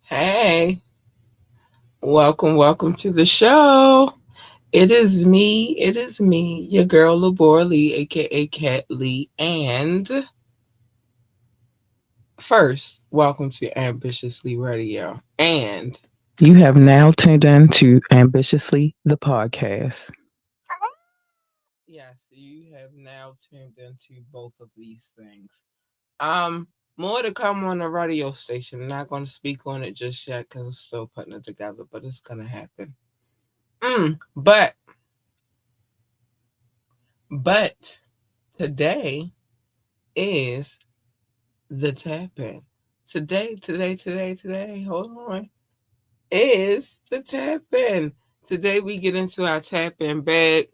Hey, welcome to the show. It is me, your girl Labora Lee, aka Cat Lee, and first, welcome to Ambitiously Radio. And You have now tuned in to Ambitiously the podcast. yes, you have now tuned into both of these things. Um, More to come on the radio station. I'm not going to speak on it just yet because I'm still putting it together, but it's gonna happen. But today is the tap in. Today, hold on, is the tap in. Today we get into our tap in bag.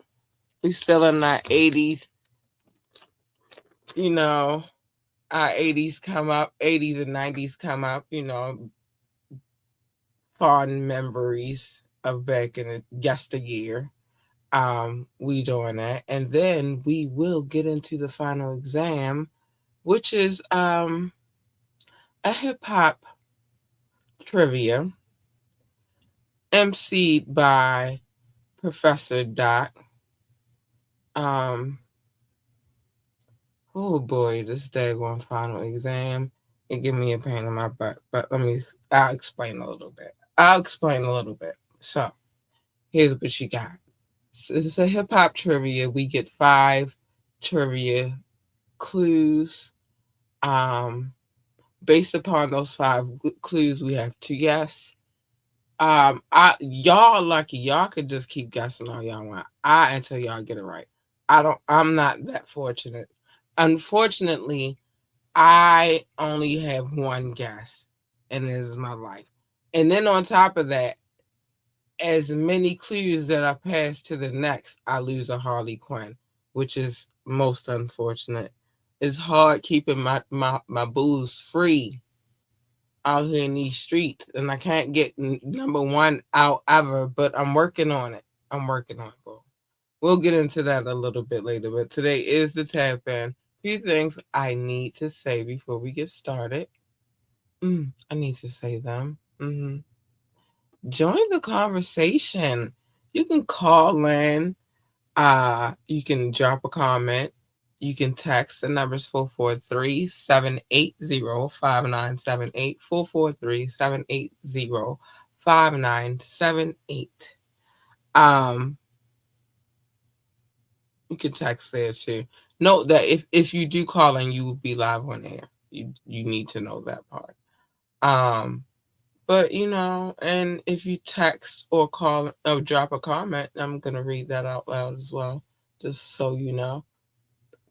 We still in our 80s, you know, our 80s come up, 80s and 90s come up, fond memories of back in the yesteryear. We doing that. And then we will get into the final exam, which is a hip hop trivia emceed by Professor Dot. Um, oh boy, this daggone final exam. It give me a pain in my butt. But I'll explain a little bit. So, here's what you got. This is a hip hop trivia. We get 5 trivia clues. Um, Based upon those 5 clues, we have to guess. Y'all lucky. Y'all could just keep guessing all y'all want. Until y'all get it right. I'm not that fortunate. Unfortunately, I only have one guess, and this is my life. And then on top of that, as many clues that I pass to the next, I lose a Harley Quinn, which is most unfortunate. It's hard keeping my booze free out here in these streets, and I can't get number one out ever, but I'm working on it. Bro. We'll get into that a little bit later, but today is the tap in. Few things I need to say before we get started. I need to say them. Join the conversation. You can call in. You can drop a comment. You can text. The number's 443-780-5978. 443-780-5978. Um, you can text there too. Note that if you do call in, you will be live on air. You need to know that part. Um, but and if you text or call or drop a comment, I'm gonna read that out loud as well, just so you know.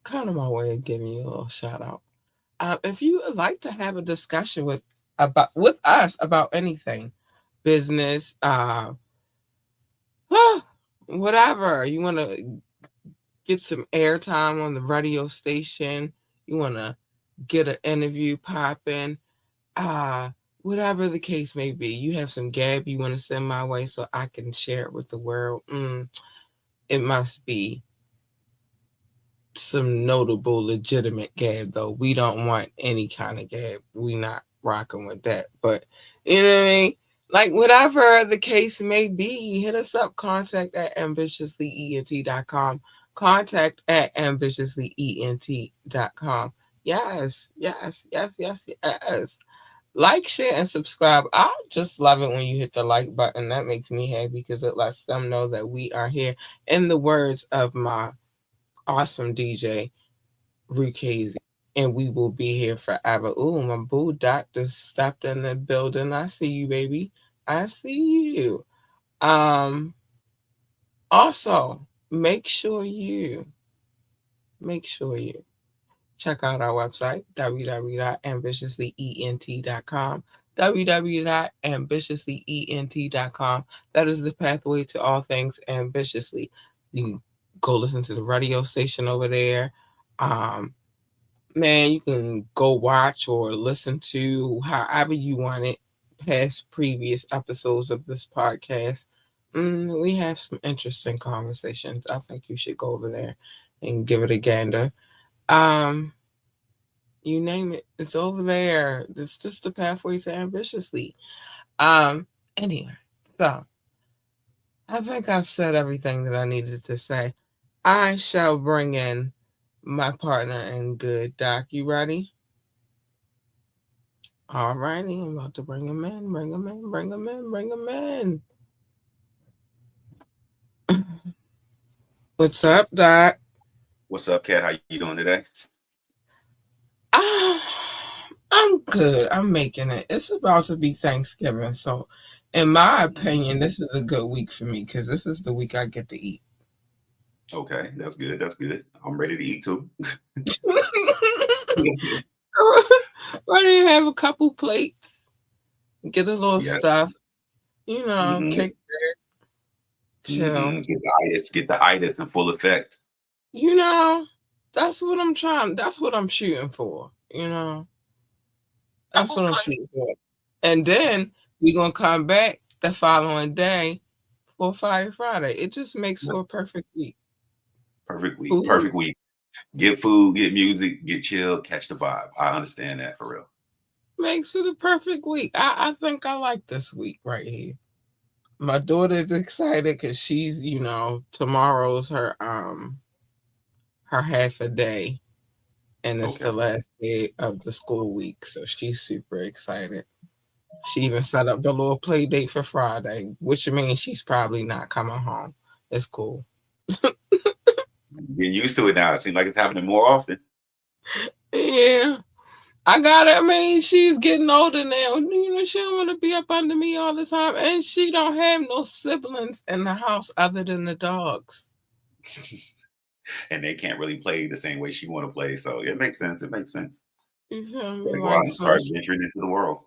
Kind of my way of giving you a little shout out. If you would like to have a discussion with us about anything, business, whatever you want to get some airtime on the radio station, you want to get an interview popping, uh, whatever the case may be, you have some gab you want to send my way so I can share it with the world. It must be some notable, legitimate gab, though. We don't want any kind of gab. We not rocking with that. But you know what I mean? Like whatever the case may be, hit us up. Contact at ambitiouslyent.com. Contact at ambitiouslyent.com. Yes. Like, share, and subscribe. I just love it when you hit the like button. That makes me happy because it lets them know that we are here. In the words of my awesome DJ, Rukazy, and we will be here forever. Ooh, my boo doctor stepped in the building. I see you, baby. I see you. Um, Also, make sure you check out our website, www.ambitiouslyent.com. www.ambitiouslyent.com. That is the pathway to all things ambitiously. You can go listen to the radio station over there. Um, Man, you can go watch or listen to however you want it, past previous episodes of this podcast. We have some interesting conversations. I think you should go over there and give it a gander. Um, You name it, it's over there. It's just the pathway to ambitiously. Um. Anyway, so I think I've said everything that I needed to say. I shall bring in my partner in good. Doc, you ready? All righty, I'm about to bring him in. Bring him in. Bring him in. Bring him in. What's up, Doc? What's up, Kat? How you doing today? Ah, I'm good. I'm making it. It's about to be Thanksgiving, so in my opinion, this is a good week for me because this is the week I get to eat. Okay, that's good. That's good. I'm ready to eat too. Ready to have a couple plates, get a little Yeah. stuff, Mm-hmm. kick, chill. Mm-hmm. Get the itis in full effect. You know, that's what I'm trying. That's what I'm shooting for. That's what I'm shooting for. And then we're gonna come back the following day for Fire Friday. It just makes for a perfect week. Perfect week. Food Perfect week. Get food, get music, get chill, catch the vibe. I understand that for real. makes for the perfect week. I think I like this week right here. My daughter's excited because she's, tomorrow's her half a day, and it's the Okay. last day of the school week, so she's super excited. She even set up the little play date for Friday, which means she's probably not coming home. It's cool. Getting used to it now. It seems like it's happening more often. Yeah. I got it. I mean, she's getting older now. She don't want to be up under me all the time. And she don't have no siblings in the house other than the dogs. And they can't really play the same way she want to play. So it makes sense. It makes sense. You feel me? Gotta go out Like, and so, start venturing into the world.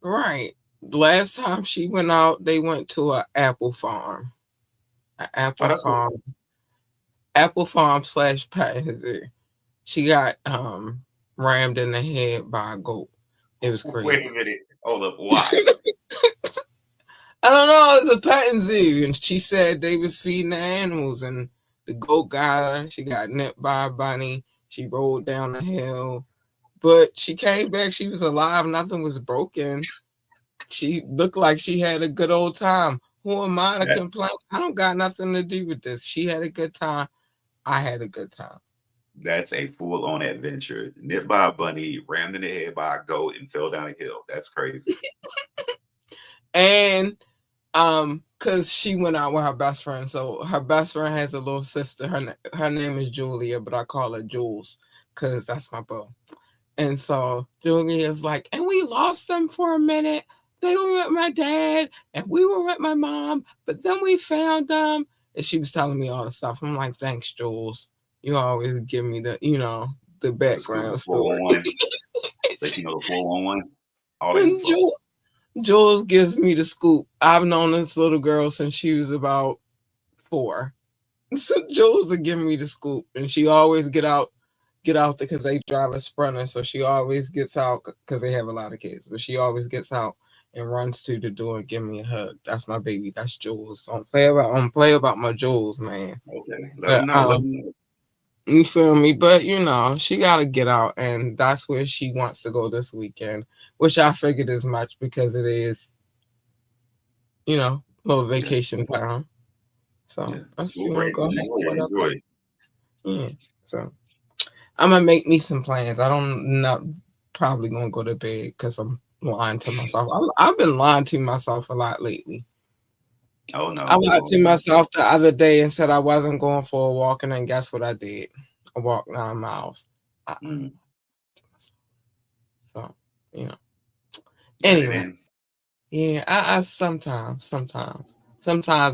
right. Last time she went out, they went to an apple farm. An Oh, that's cool. apple farm slash pet. She got rammed in the head by a goat. It was crazy. Wait a minute. Hold up. Why? I don't know. It was a petting zoo, and she said they was feeding the animals, and the goat got her. She got nipped by a bunny. She rolled down the hill, but she came back. She was alive. Nothing was broken. She looked like she had a good old time. Who am I to That's complain? I don't got nothing to do with this. She had a good time. I had a good time. That's a full-on adventure. Nipped by a bunny, rammed in the head by a goat, and fell down a hill. That's crazy. And cause she went out with her best friend. So her best friend has a little sister. Her name is Julia, but I call her Jules, cause that's my beau. And so Julia's like, and we lost them for a minute. They were with my dad, and we were with my mom, but then we found them. And she was telling me all the stuff. I'm like, thanks, Jules. You always give me the The scoop, the background story. 411. Let you know the 411. All the And info. Jules gives me the scoop. I've known this little girl since she was about 4. So Jules would give me the scoop, and she always get out there because they drive a Sprinter. So she always gets out because they have a lot of kids, but she always gets out and runs to the door and give me a hug. That's my baby. That's Jules. Don't play about my Jules, man. Okay. Let But them know. Let them know. you feel me? But she gotta get out, and that's where she wants to go this weekend, which I figured as much because it is, little Yeah. vacation time. So Yeah. that's School gonna break. go hang Enjoy it. with her. Enjoy it. Yeah. So I'm gonna make me some plans. I don't not probably gonna go to bed because I'm lying to myself. I've been lying to myself a lot lately. Oh, I no. lied No, to no. myself the other day and said I wasn't going for a walk, and then guess what I did? I walked 9 miles. I, Mm. so you know. Got it Anyway, in. yeah. I sometimes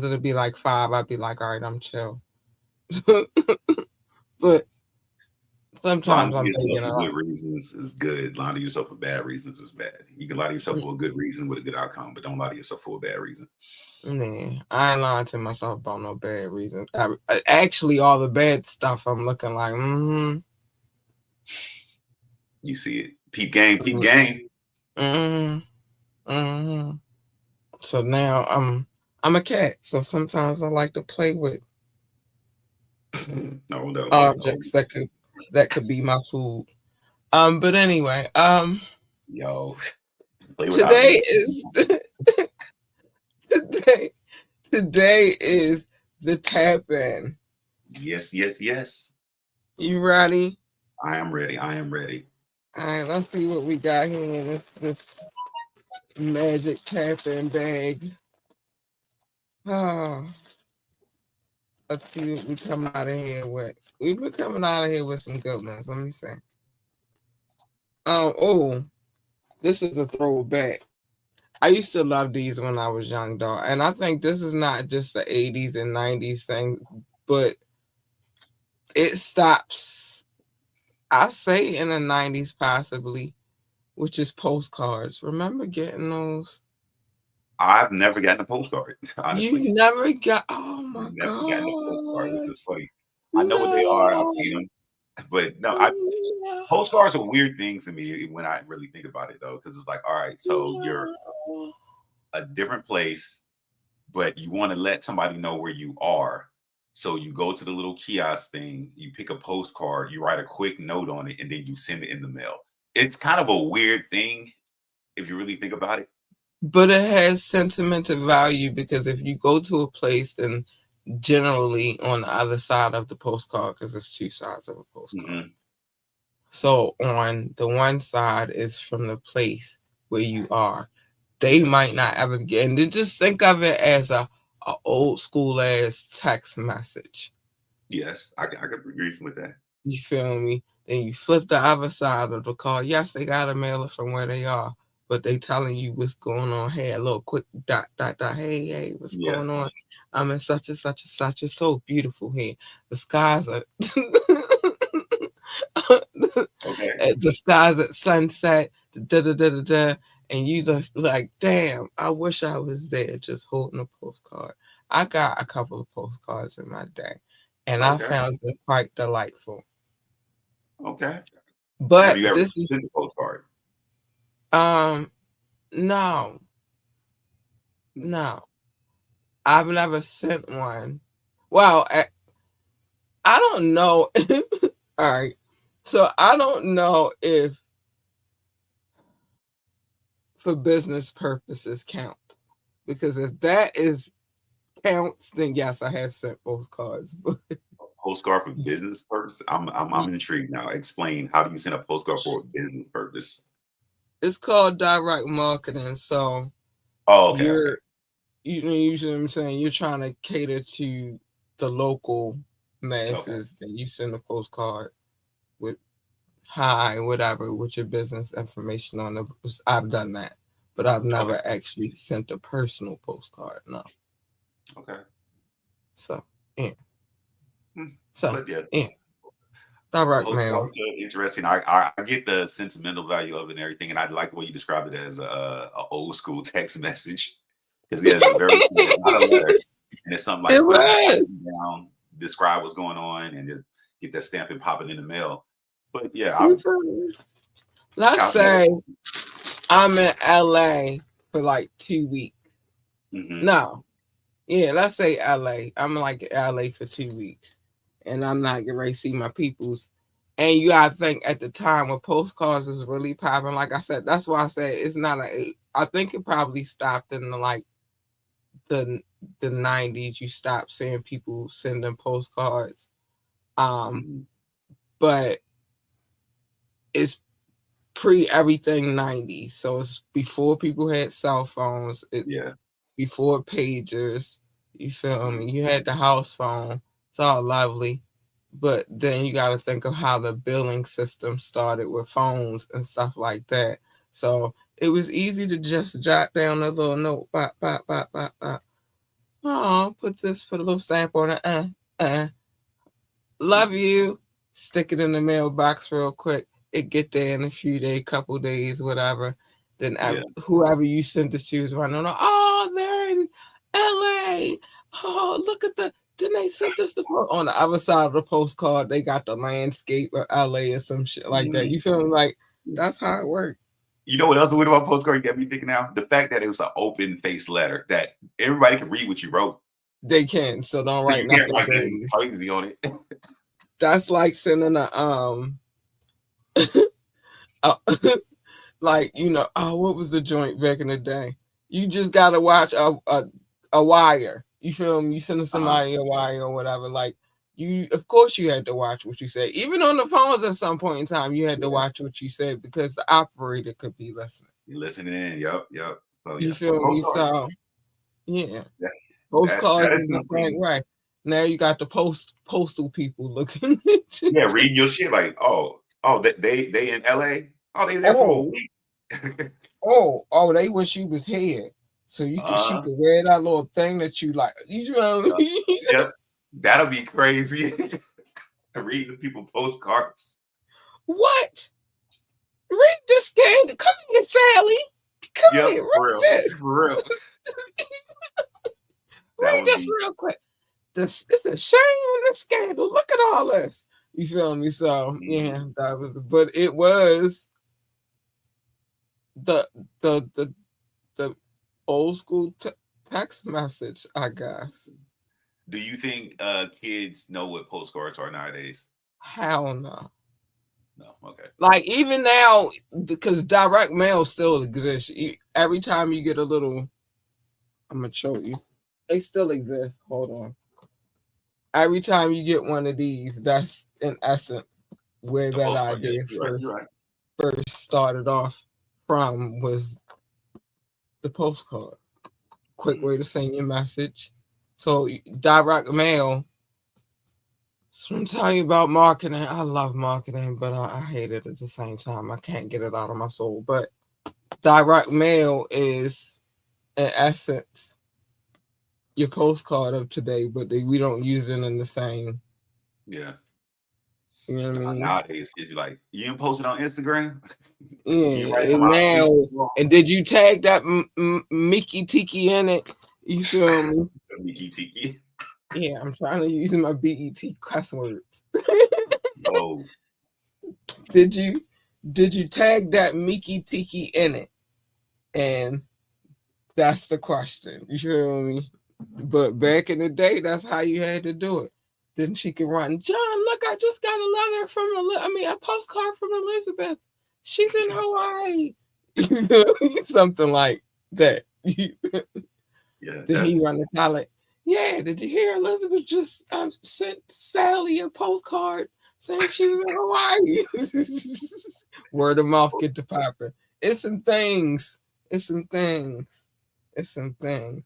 it'll be like 5. I'd be like, all right, I'm chill. But Lying sometimes to I'm yourself taking a for lot. good reasons is good. Lying to yourself for bad reasons is bad. You can lie to yourself for a good reason with a good outcome, but don't lie to yourself for a bad reason. Yeah, I ain't lying to myself about no bad reasons. Actually, all the bad stuff, I'm looking like, You see it. Peep game, peep mm, game. mm, mm. So now I'm a cat. So sometimes I like to play with No, no, no. objects that could be my food. But anyway, Yo, play without today me. is today today is the tap in. Yes, yes, yes. You ready? I am ready. I am ready. All right, let's see what we got here in this magic tap in bag. Oh, let's see what we come out of here with. We've been coming out of here with some good ones. Let me see. Oh, this is a throwback. I used to love these when I was young, though, and I think this is not just the '80s and '90s thing, but it stops. I say in the '90s possibly, which is postcards. Remember getting those? I've never gotten a postcard, You honestly. never got. Oh my Never gotten a postcard, which is gosh! funny. I know what they are. I've No, seen them, but no, I postcards are weird things to me when I really think about it, though, because it's like, all right, so you're no. a different place, but you want to let somebody know where you are. So you go to the little kiosk thing, you pick a postcard, you write a quick note on it, and then you send it in the mail. It's kind of a weird thing if you really think about it. But it has sentimental value because if you go to a place, then generally on the other side of the postcard, because there's two sides of a postcard. Hmm. So on the one side is from the place where you are. They Yeah. might not ever get, and then just think of it as a old school ass text message. Yes, I could agree with that. You feel me? Then you flip the other side of the card. Yes, they gotta mail it from where they are, but they telling you what's going on. Hey, a little quick dot dot dot. Hey, hey, what's Yeah. going on? I'm in such and such and such. It's so beautiful here. The skies are Okay. the skies at sunset. Da da da da da. And you just like, damn, I wish I was there, just holding a postcard. I got a couple of postcards in my day, and I Okay. found them quite delightful. Okay. Have But you ever this is sent a postcard? um no, no. I've never sent one. Well, I don't know. All right. So I don't know if for business purposes count. Because if that is counts, then yes, I have sent postcards. But Postcard for business purpose? I'm intrigued now. Explain, how do you send a postcard for a business purpose? it's called direct marketing. So Oh, okay, okay, you're you know what I'm saying, you're trying to cater to the local okay, masses and you send a postcard with hi, whatever, with your business information on it. I've done that, but I've okay, never actually sent a personal postcard. No. okay. So, yeah. Hmm. So, But yeah, yeah. Direct mail. postcards are interesting. I get the sentimental value of it and everything, and I like the way you described it as a old school text message. Because yeah, it's very cool. It's not a letter, and it's something It like boom, was. down, describe what's going on, and just get that stamp and pop it in the mail. But yeah, You feel me? Let's I've never. say I'm in LA for like 2 weeks. Hmm. No. Yeah, let's say LA. I'm like LA for 2 weeks. And I'm not getting ready to see my peoples. And you gotta think at the time when postcards was really popping, like I said, that's why I said it's not I think it probably stopped in the the '90s. You stopped seeing people sending postcards. Um, Hmm. but it's pre everything '90s, so it's before people had cell phones. It's Yeah. before pagers. You feel Mhm. me? You had the house phone. It's all lovely, but then you got to think of how the billing system started with phones and stuff like that. So it was easy to just jot down a little note. Bop, bop, bop, bop, bop. Oh, put a little stamp on it. Love Mhm. you. Stick it in the mailbox real quick. It get there in a few days, couple days, whatever. Then Yeah. whoever you sent it to is running. Oh, they're in L.A. Oh, look at the. Then they sent us on the other side of the postcard. They got the landscape of L.A. or some shit like that. Mhm. You feel me? Like that's how it worked. You know what else weird about postcard? You got me thinking now. The fact that it was an open face letter that everybody can read what you wrote. They can, so don't So write you can't nothing write anything crazy. crazy on it. That's like sending a Uh, like oh, what was the joint back in the day? You just gotta watch a wire. You feel me? You sending Uh-huh. somebody a wire or whatever. Like you, of course, you had to watch what you said. Even on the phones, at some point in time, you had to Yeah. watch what you said because the operator could be listening. You listening in. Yep. Yep. Oh You yeah. But feel me? postcards. So yeah, That postcards that is is the same something. way. Now you got the postal people looking at you. Yeah, reading your shit like, oh, they in LA. Oh, they there for a Oh, week. oh, they wish you was here. So she uh, could wear that little thing that you like. You know what I yeah, mean? yep. That'll be crazy. Reading people postcards. What? Read this game. Come here, Sally. Come Yep, here. for Read real, this. for real. That Read would this be. real quick. This it's a shame and a scandal. Look at all this. You feel me? So Mhm. yeah, that was. But it was the the the old school text message, I guess. Do you think kids know what postcards are nowadays? Hell no. No. Okay. Like even now, because direct mail still exists. Every time you get a little, I'm gonna show you. They still exist. Hold on. Every time you get one of these, that's in essence where The that postcard. Yeah, idea you're right. You're right. first started off from was the postcard. Quick Mm. way to send your message. So direct mail. So I'm telling you about marketing. I love marketing, but I hate it at the same time. I can't get it out of my soul. But direct mail is, in essence, your postcard of today, but we don't use it in the same. Yeah. You know what I mean? Nowadays, kids be like, "You didn't post it on Instagram. You Yeah. write to And my now, Facebook." and did you tag that Mickey Tiki in it? You feel me? Tiki tiki. Yeah, I'm trying to use my BET cuss words. Oh, did you did you tag that Mickey Tiki in it? And that's the question. You feel me? But back in the day, that's how you had to do it. Then she could run. John, look, I just got a letter from a postcard from Elizabeth. She's in Hawaii. Something like that. yeah. Then he That's run the tell yeah, did you hear Elizabeth just sent Sally a postcard saying she was in Hawaii? Word of mouth get to popping. It's some things. It's some things. It's some things.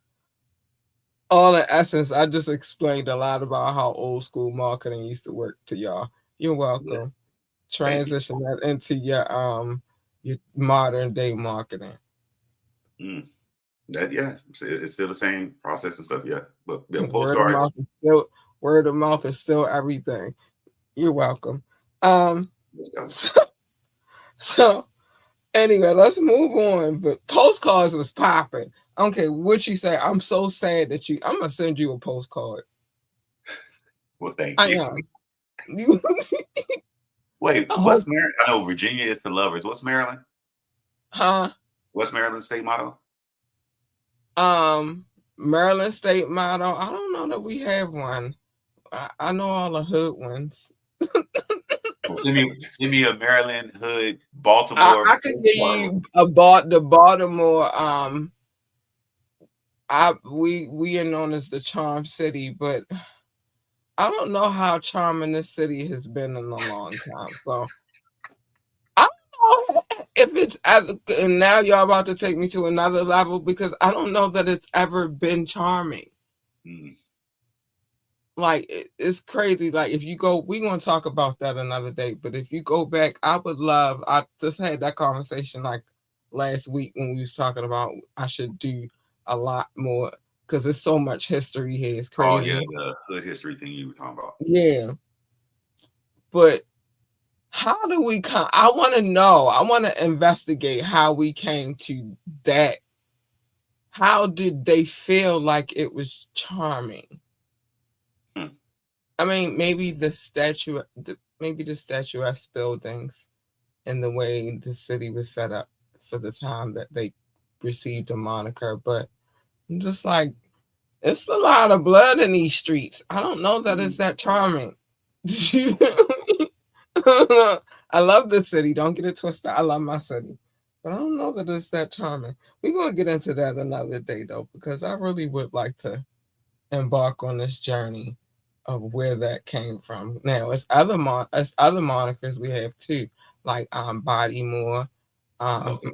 All in essence, I just explained a lot about how old school marketing used to work to y'all. You're yeah. welcome. Thank you. Transition that into your modern day marketing. Mm. That yeah, it's still the same process and stuff. Yeah, but yeah, Word of postcards. mouth is still word of mouth is still everything. You're welcome. Um Let's go. so, so anyway, let's move on. But postcards was popping. I don't care what you say. I'm so sad that I'm gonna send you a postcard. Well, thank I you. am. You, Wait, I what's hope, Maryland? I know Virginia is for lovers. What's Maryland? huh? What's Maryland's state motto? Um, Maryland State motto. I don't know that we have one. I know all the hood ones. Well, send me a Maryland hood Baltimore I could give postcard. you the Baltimore. We are known as the Charm City, but I don't know how charming this city has been in a long time. So I don't know if it's ever. And now y'all about to take me to another level because I don't know that it's ever been charming. Mm, Like it's crazy. Like if you go, we're gonna talk about that another day. But if you go back, I would love. I just had that conversation like last week when we was talking about I should do a lot more because there's so much history here. It's oh yeah, crazy. the hood history thing you were talking about. Yeah, but how do we come? I want to know. I want to investigate how we came to that. How did they feel like it was charming? Hmm. I mean, maybe the statuesque buildings and the way the city was set up for the time that they received a moniker. But I'm just like, it's a lot of blood in these streets. I don't know that Mm. it's that charming. I I love the city. Don't get it twisted. I love my city. But I don't know that it's that charming. We're going to get into that another day, though, because I really would like to embark on this journey of where that came from. Now, it's other monikers we have, too, like Bodymore, um, Okay.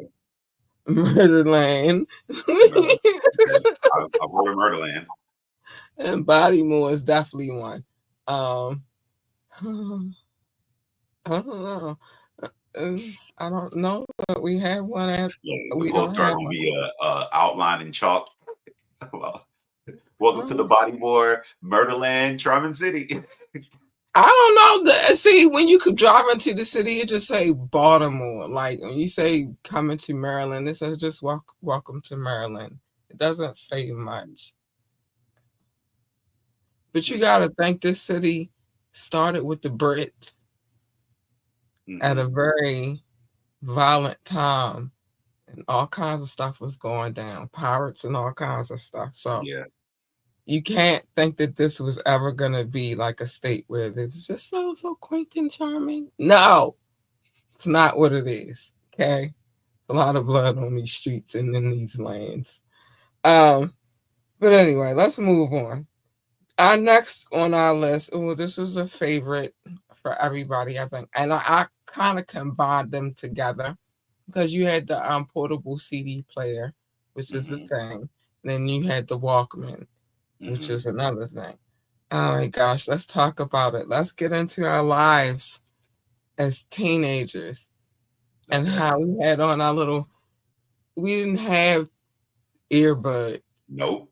Murderland. Murder. Okay. I've heard of Murderland. And Bodymore is definitely one. Um, I don't know. I don't know that we have one at. Yeah, the We don't postcard have gonna one. be a outline in chalk. Well, welcome to the Oh, Bodymore Murderland, Charming City. I don't know. See, when you could drive into the city, it just say Baltimore. Like when you say coming to Maryland, it says just welcome to Maryland. It doesn't say much. But you got to think this city started with the Brits at Hmm. a very violent time, and all kinds of stuff was going down, pirates and all kinds of stuff. So Yeah. you can't think that this was ever gonna be like a state where it was just so quaint and charming. No, it's not what it is. Okay, a lot of blood on these streets and in these lands. Um, but anyway, let's move on. Our next on our list. Oh, this is a favorite for everybody, I think, and I kind of combined them together because you had the portable CD player, which is the Hmm. thing, and then you had the Walkman, which Hmm. is another thing. Oh my gosh, let's talk about it. Let's get into our lives as teenagers and Okay. how we had on our little, we didn't have earbuds. Nope.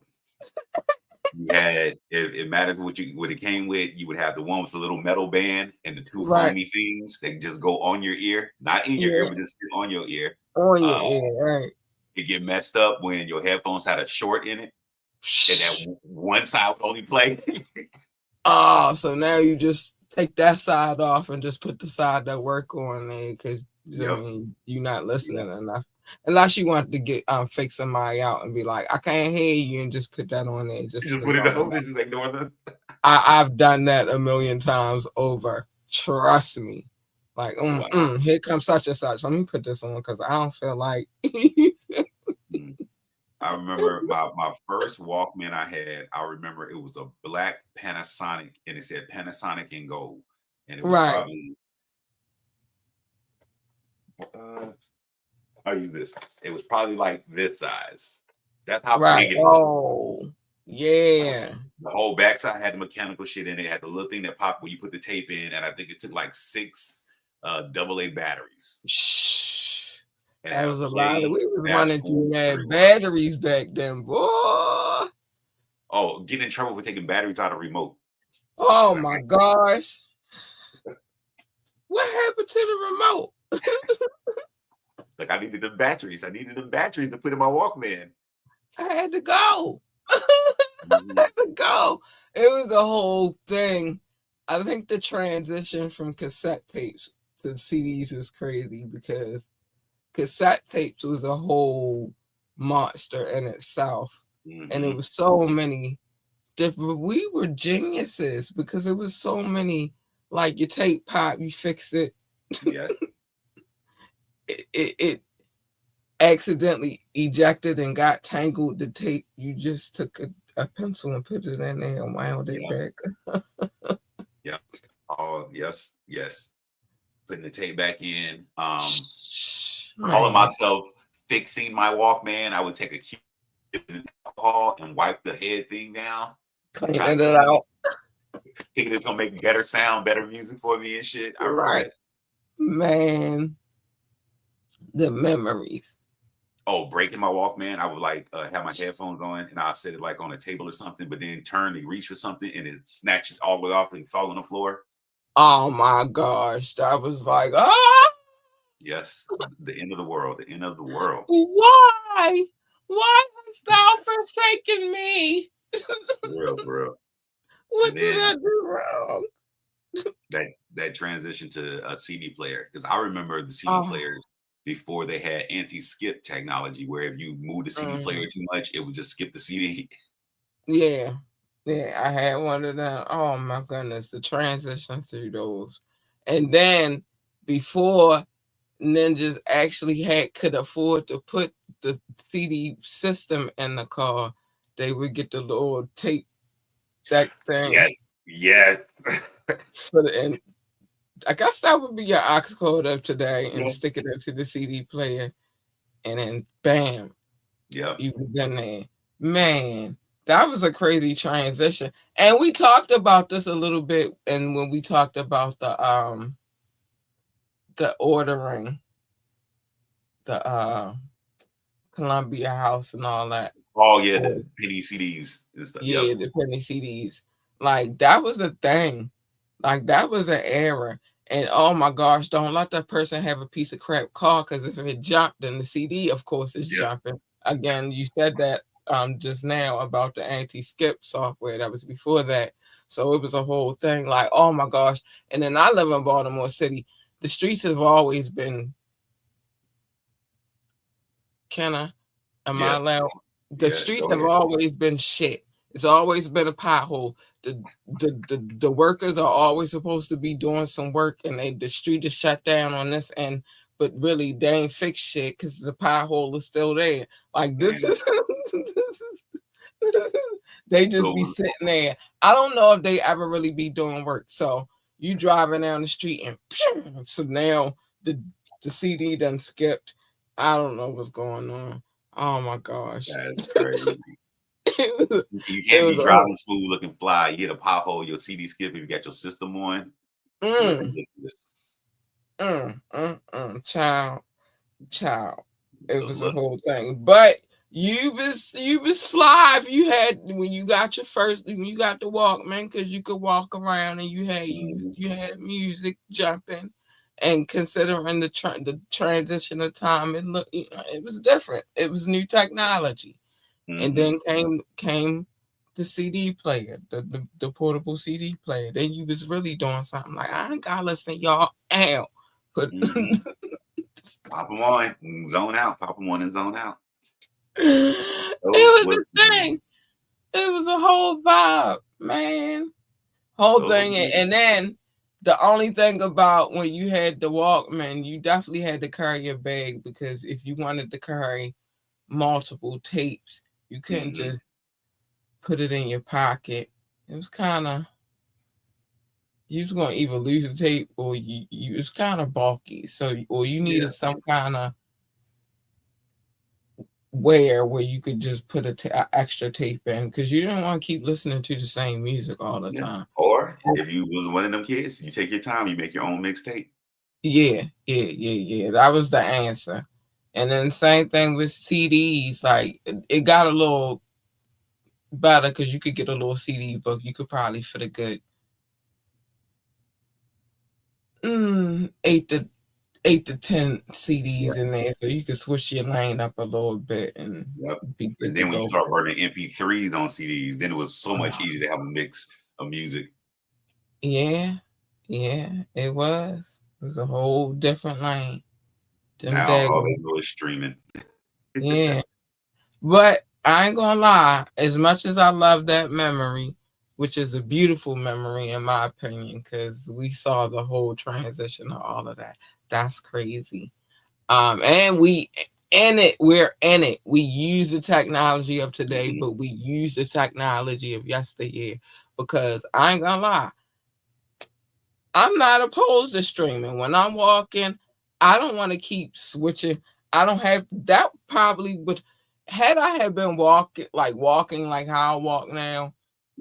You had it mattered what it came with. You would have the one with the little metal band and the two Right. foamy things that just go on your ear, not in your ear, Yeah. but just sit on your ear. On your Uh, ear, right. it get messed up when your headphones had a short in it, and that Shh. one side would only play. Oh, so now you just take that side off and just put the side that work on there because I Yep. mean you're not Yep. listening enough. Unless you want to get fake somebody out and be like, I can't hear you and just put that on there just Just because put I it want on. to. Just ignore them. I've done that a million times over. Trust me. Like, Wow. here comes such and such. Let me put this on because I don't feel like. Mm. I remember my first Walkman I had. I remember it was a black Panasonic, and it said Panasonic in gold, and it was Right, probably uh, I'll use this. It was probably like this size. That's how right. big it was. Oh, yeah. The whole backside had the mechanical shit in it. It had the little thing that popped when you put the tape in, and I think it took like six AA batteries, Shh. and it That had a was a lot of. play, We was fast running through forward, mad rewind. batteries back then, boy. Oh, getting in trouble for taking batteries out of remote. Oh Like, my gosh. What happened to the remote? like I needed the batteries. I needed the batteries to put in my Walkman. I had to go. Mhm. Had to go. It was a whole thing. I think the transition from cassette tapes to CDs was crazy because cassette tapes was a whole monster in itself. And it Mhm. was so many different. We were geniuses because it was so many. Like your tape pop, you fix it. Yes. It accidentally ejected and got tangled. The tape, you just took a pencil and put it in there and wound it Yeah. back. Yeah. Oh, yes. Yes. Putting the tape back in. Calling Man, myself fixing my Walkman. I would take a cue alcohol and wipe the head thing down and try to cleaning it clean it, out. thinking it's gonna make better sound, better music for me and shit. I remember Right. that. Man, the memories. Oh, breaking my Walkman. I would like have my headphones on and I'll set it like on a table or something, but then turn and reach for something and it snatches all the way off and fall on the floor. Oh my gosh. That was like, ah, Yes, the end of the world. The end of the world. why? Why hast thou forsaken me? For real, for real. What And did I then do wrong? that transition to a CD player because I remember the CD Oh, players before they had anti-skip technology, where if you moved the CD player mhm. too much, it would just skip the CD. Yeah. Yeah, I had one of them. Oh my goodness, the transition through those. And then before ninjas actually could afford to put the CD system in the car, they would get the little tape deck thing Yes. for the and I guess that would be your aux cord of today and Yeah. stick it into the CD player and then bam, Yep. you was in there. Man, that was a crazy transition. And we talked about this a little bit and when we talked about the ordering, the Columbia House and all that. Oh yeah, Or the penny CDs and stuff. Yep. yeah, the penny CDs. Like that was a thing. Like that was an era. And oh my gosh, don't let that person have a piece of crap car because if it jumped, then the CD, of course, is Yep. jumping. Again, you said that just now about the anti-skip software. That was before that. So it was a whole thing. Like, oh my gosh. And then I live in Baltimore City. The streets have always been kind of am I Yeah. allowed? The Yeah. streets Go have ahead. always been shit. It's always been a pothole. The workers are always supposed to be doing some work, and the street is shut down on this end. But really, they ain't fixed shit because the pothole is still there. Like this Man. is, they just be So sitting there. I don't know if they ever really be doing work. So you driving down the street and so now the CD done skipped. I don't know what's going on. Oh my gosh. that's crazy. it was, You it can't was be a whole driving smooth looking fly. You hit a pothole, your CD skip if you got your system on. mm, Ridiculous. child, child. It Good was a luck. whole thing. But you was fly if you had when you got your first when you got the Walkman because you could walk around and you had music jumping. And considering the transition of time, it was different. It was new technology. And Mm-hmm. then came the CD player, the portable CD player. Then you was really doing something like I ain't gotta listen to y'all out. But Mm-hmm. Pop them on, and zone out. Pop them on and zone out. it Those was was the thing. It was a whole vibe, man. Whole those thing. was And then the only thing about when you had the Walkman, you definitely had to carry your bag because if you wanted to carry multiple tapes, you couldn't mm-hmm. just put it in your pocket. It was kind of you was gonna either lose the tape or you it's kind of bulky. So or you Yeah. needed some kind of where you could just put a extra tape in because you didn't want to keep listening to the same music all the Yeah. time. Or if you was one of them kids, you take your time, you make your own mixtape. Yeah. That was the answer. And then same thing with CDs. Like it got a little better because you could get a little CD book. You could probably fit a good 8 to 10 Yeah. CDs in there, so you could switch your lane up a little bit and Yep. be And good to then when you go. start burning MP3s on CDs, then it was so much Oh, easier to have a mix of music. yeah, yeah, it was. It was a whole different lane. Them Now days, all they do is streaming. yeah. But I ain't gonna lie, as much as I love that memory, which is a beautiful memory in my opinion, because we saw the whole transition of all of that. That's crazy. And we're in it. We use the technology of today, Mhm. but we use the technology of yesteryear because I ain't gonna lie, I'm not opposed to streaming. When I'm walking, I don't want to keep switching. I don't have that probably would had I had been walking like how I walk now,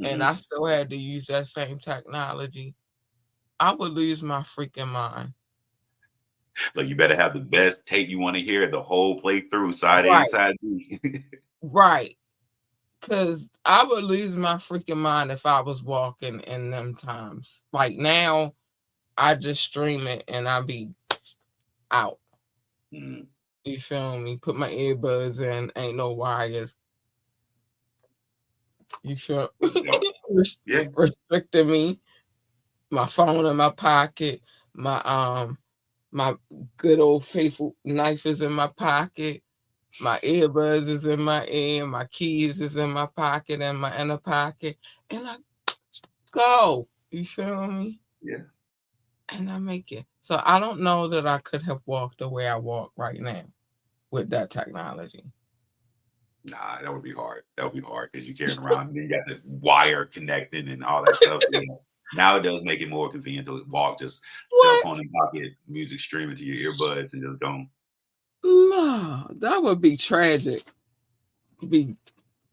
and Mhm. I still had to use that same technology, I would lose my freaking mind. Like you better have the best tape you want to hear, the whole playthrough, side A, Right, side B. right. Cause I would lose my freaking mind if I was walking in them times. Like now, I just stream it and I be out. Mhm. You feel me? Put my earbuds in, ain't no wires. You feel Let's go. Yeah. restricting me. My phone in my pocket. My good old faithful knife is in my pocket. My earbuds is in my ear. My keys is in my pocket and my inner pocket. And I go. You feel me? Yeah. and I make it. So I don't know that I could have walked the way I walk right now with that technology. Nah, that would be hard. That would be hard because you're carrying around, and then you got the wire connected and all that stuff. So yeah, now it does make it more convenient to walk, just cell What? phone in pocket, music streaming to your earbuds, and just don't No, that would be tragic. Be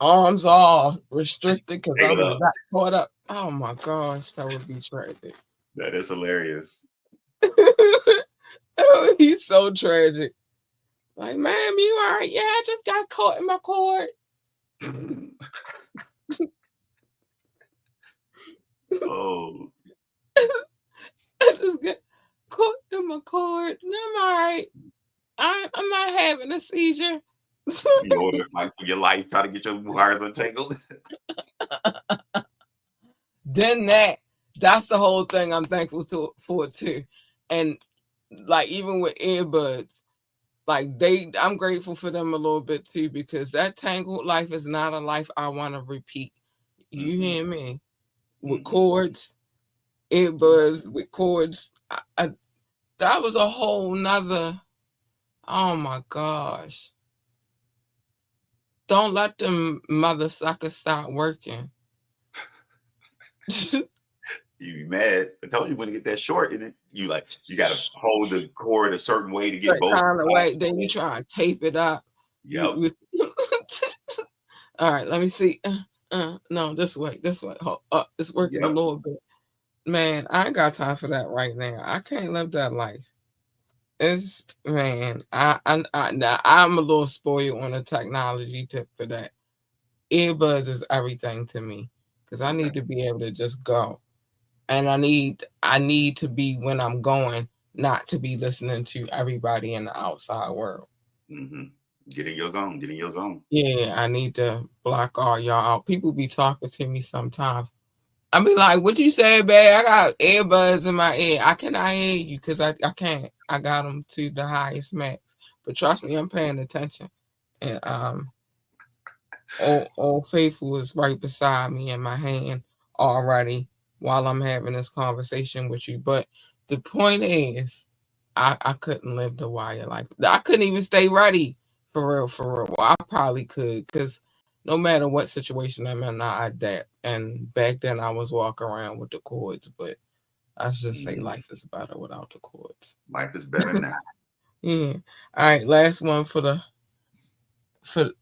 arms all restricted because I take it would have up. got caught up. Oh my gosh, that would be tragic. That is hilarious. Oh, he's so tragic. Like, ma'am, you all right? Yeah, I just got caught in my cord. Oh, I just got caught in my cord. And I'm all right. I'm not having a seizure. you order a fight for your life, try to get your wires untangled. Then that's the whole thing I'm thankful for too. And like even with earbuds, like I'm grateful for them a little bit too, because that tangled life is not a life I want to repeat. You Mm-hmm. hear me? With Mm-hmm. cords, earbuds with cords. That was a whole nother. Oh my gosh! Don't let them mother suckers start working. You be mad. I told you when to get that short in it. You gotta hold the cord a certain way to get Certain both kind of sides. way. Then you try and tape it up. Yep. All right, let me see. No, this way, this way. It's working a Yep. little bit. Man, I ain't got time for that right now. I can't live that life. It's man, now I'm a little spoiled on the technology tip for that. Earbuds is everything to me because I Okay. need to be able to just go, and I need to be when I'm going, not to be listening to everybody in the outside world. Mm-hmm. Get in your zone. Get in your zone. Yeah, I need to block all y'all out. People be talking to me sometimes. I be like, "What you say, babe? I got earbuds in my ear. I cannot hear you because I can't. I got them to the highest max. But trust me, I'm paying attention. And old Faithful is right beside me in my hand already while I'm having this conversation with you. But the point is, I couldn't live the wire life. I couldn't even stay ready for real, for real. Well, I probably could because no matter what situation I'm in, I adapt. And back then I was walking around with the cords, but I should just say Mm-hmm. life is better without the cords. Life is better now. Yeah. All right, last one for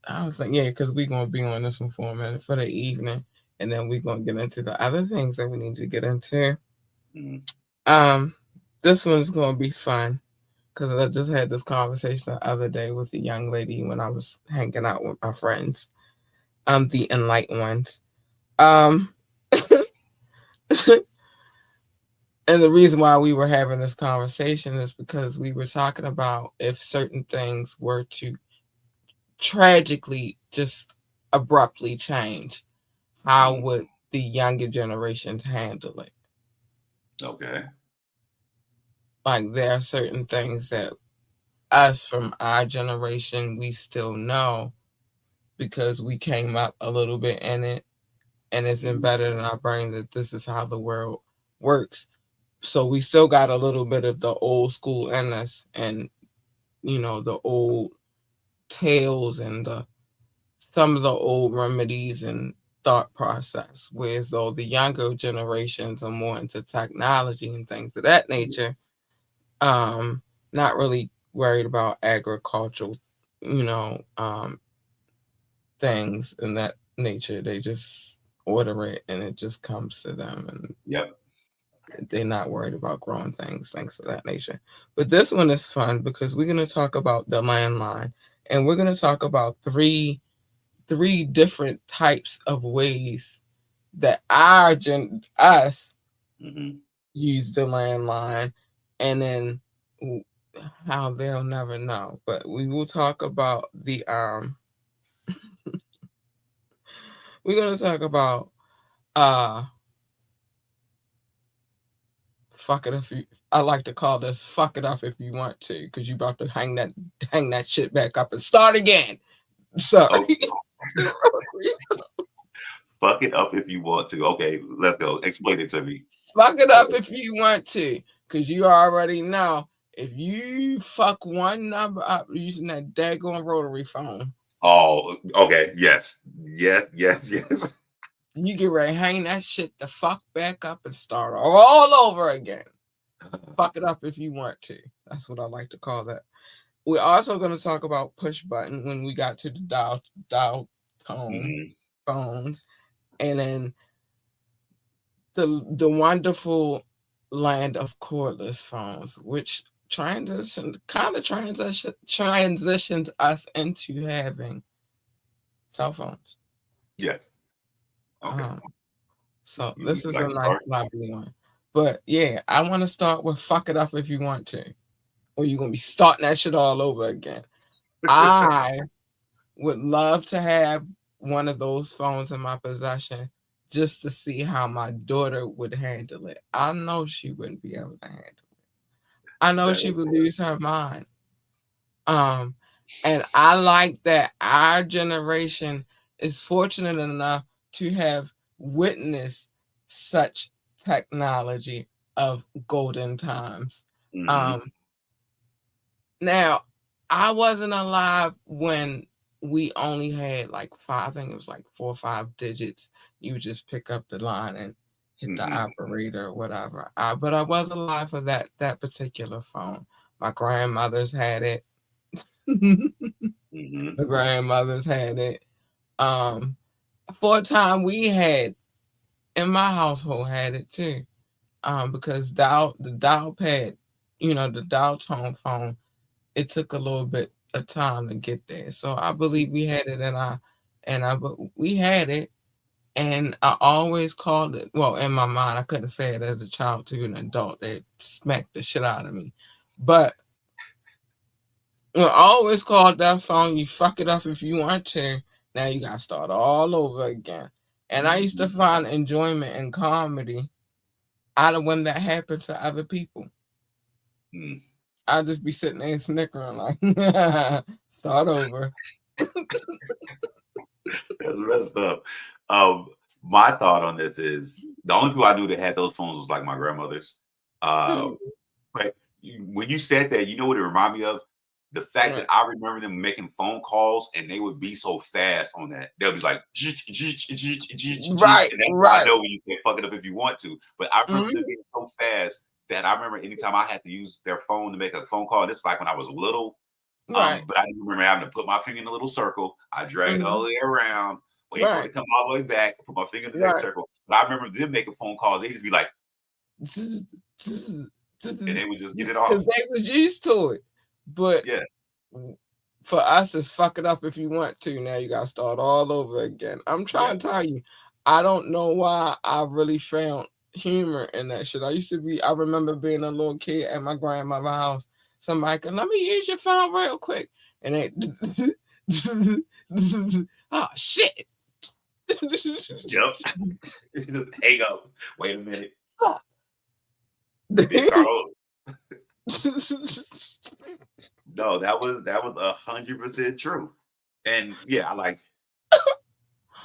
I was like, yeah, because we're gonna be on this one for a minute for the evening, and then we're gonna get into the other things that we need to get into. Mm-hmm. Um, this one's gonna be fun because I just had this conversation the other day with a young lady when I was hanging out with my friends, the enlightened ones. Um, and the reason why we were having this conversation is because we were talking about if certain things were to tragically just abruptly change, how Mm-hmm. would the younger generations handle it? Okay. Like there are certain things that us from our generation we still know because we came up a little bit in it and it's Mm-hmm. embedded in our brain that this is how the world works. So we still got a little bit of the old school in us and the old tales and some of the old remedies and thought process. Whereas though the younger generations are more into technology and things of that nature, not really worried about agricultural, you know, um, things in that nature. They just order it and it just comes to them and Yep. they're not worried about growing things of that nature. But this one is fun because we're going to talk about the landline and we're going to talk about three different types of ways that us Mm-hmm. use the landline and then how they'll never know. But we will talk about the we're gonna talk about uh fuck it if you I like to call this fuck it up if you want to, because you about to hang that shit back up and start again. Oh, Sorry. fuck it up if you want to. Okay, let's go. Explain it to me. Fuck it Uh, up if you want to. because you already know if you fuck one number up using that daggone rotary phone, Oh, okay. Yes. Yes. Yes. Yes. you get ready to hang that shit the fuck back up and start all over again. Fuck it up if you want to. That's what I like to call that. We're also going to talk about push button when we got to the dial tone Mhm. phones, and then the wonderful land of cordless phones, which transitions us into having cell phones. Yeah. Okay. Um, so You this would is like a to nice start? lovely one. But yeah, I want to start with fuck it up if you want to, or you're gonna be starting that shit all over again. I would love to have one of those phones in my possession just to see how my daughter would handle it. I know she wouldn't be able to handle it. I know That she is would fair. lose her mind. Um, and I like that our generation is fortunate enough to have witnessed such technology of golden times. Mhm. Um, Now, I wasn't alive when we only had like five, I think it was like 4 or 5 digits. You would just pick up the line and hit the Mhm. operator or whatever. But I was alive for that particular phone. My grandmothers had it. Mhm. My grandmothers had it. Um, for a time, we had in my household had it too. Because the dial pad, the dial tone phone, it took a little bit of time to get there. So I believe we had it but we had it, and I always called it. Well, in my mind, I couldn't say it as a child to an adult. They smacked the shit out of me, but I always called that phone. You fuck it up if you want to. Now you gotta start all over again. And I used to Mhm. find enjoyment in comedy out of when that happened to other people. Mm. I'd just be sitting there snickering like, start over. That's messed up. Um, my thought on this is the only people I knew that had those phones was like my grandmothers. Uh, but when you said that, you know what it reminded me of? The fact that Right, I remember them making phone calls and they would be so fast on that. They'll be like, "Jeech, jeech, jeech, jeech, jeech," right, and that's how I right. know when you say fuck it up if you want to. But I remember them Mhm, being so fast that I remember anytime I had to use their phone to make a phone call, this was like when I was little. right, But I do remember having to put my finger in a little circle. I drag it all mhm, the way around, wait for it right, to come all the way back, put my finger in the next right. circle. But I remember them making phone calls. They just be like, and they would just get it Because off. they was used to it. But Yeah, for us, it's fuck it up if you want to. Now you gotta start all over again. I'm yeah. trying to tell you, I don't know why I really found humor in that shit. I remember being a little kid at my grandmother's house. Somebody could let me use your phone real quick. And they oh shit. Yep. Just hang up. Wait a minute. Fuck. Then start over. No, that was 100% true. And yeah,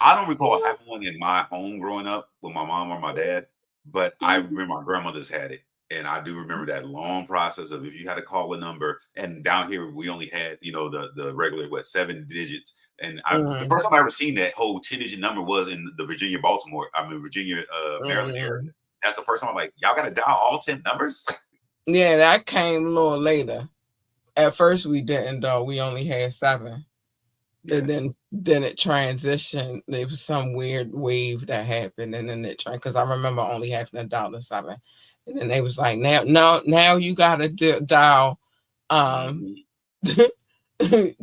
I don't recall having one in my home growing up with my mom or my dad, but I remember my grandmother's had it. And I do remember that long process of if you had to call a number, and down here we only had, the regular 7 digits. And the Mhm, first time I ever seen that whole 10-digit number was in the Virginia, Maryland area. mhm. That's the first time I'm like, y'all gotta dial all 10 numbers? Yeah, that came a little later. At first we didn't though. We only had 7. Yeah. And then it transitioned. There was some weird wave that happened, and then it because I remember only having $1.07. And then they was like, now no, now you gotta dial um Mhm.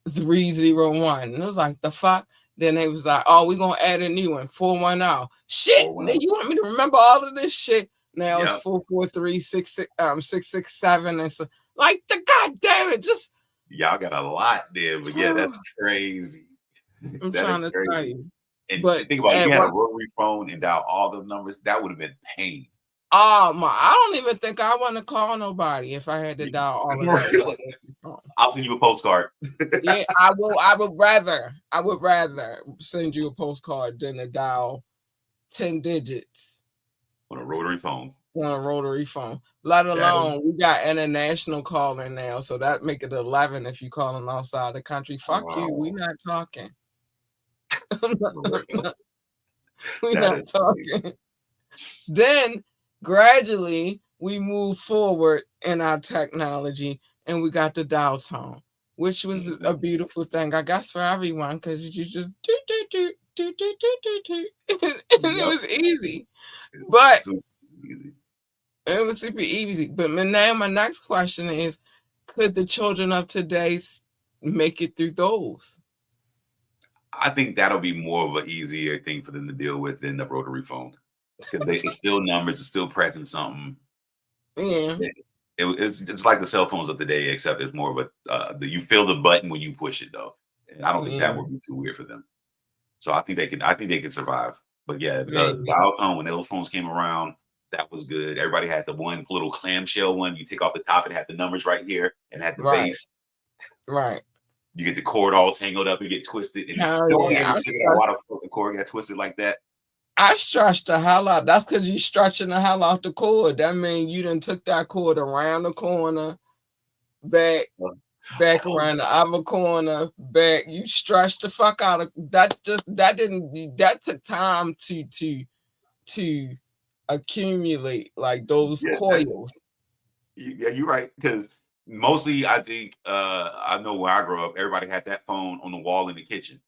301. And it was like the fuck. Then they was like, oh, we're gonna add a new one, 410. Shit, now 410. you want me to remember all of this shit? Now it's Yep. 443 667 and so like the goddamn it, just Y'all got a lot there, but yeah, that's crazy. I'm That trying is to tell crazy. you. And But think about it, if at you had a what rotary phone and dial all the numbers, that would have been pain. oh my I don't even think I want to call nobody if I had to dial all of that with a rotary phone. I'll send you a postcard Yeah, I would rather send you a postcard than to dial 10 digits on a rotary phone. on a rotary phone. Let That alone is we got international calling now, so that make it 11 if you calling outside the country. Fuck you, we oh, not talking. for real. We That not is crazy. talking. Then gradually we move forward in our technology and we got the dial tone, which was a Mhm. beautiful thing, I guess, for everyone because you just and it Yep. was easy. It's But super easy. it was super easy. But now my next question is, could the children of today make it through those? I think that'll be more of an easier thing for them to deal with than the rotary phone because it's still numbers, it's still pressing something. Yeah, It's like the cell phones of the day, except it's more of a you feel the button when you push it though, and I don't think that yeah, would be too weird for them. So I think they can. I think they can survive. But yeah, the maybe. dial tone when those phones came around, that was good. Everybody had the one little clamshell one. You take off the top, it had the numbers right here, and had the Right, base. right. You get the cord all tangled up, and get twisted, and Hell nobody yeah. ever figured out why the fuck the cord got twisted like that. I stretched the hell out. That's because you stretching the hell out the cord. That means you done took that cord around the corner, back, Uh, back Oh around the other corner, back. You stretched the fuck out of that. That took time to accumulate like those yeah, coils. yeah, you're right. Because mostly, I think I know where I grew up. Everybody had that phone on the wall in the kitchen.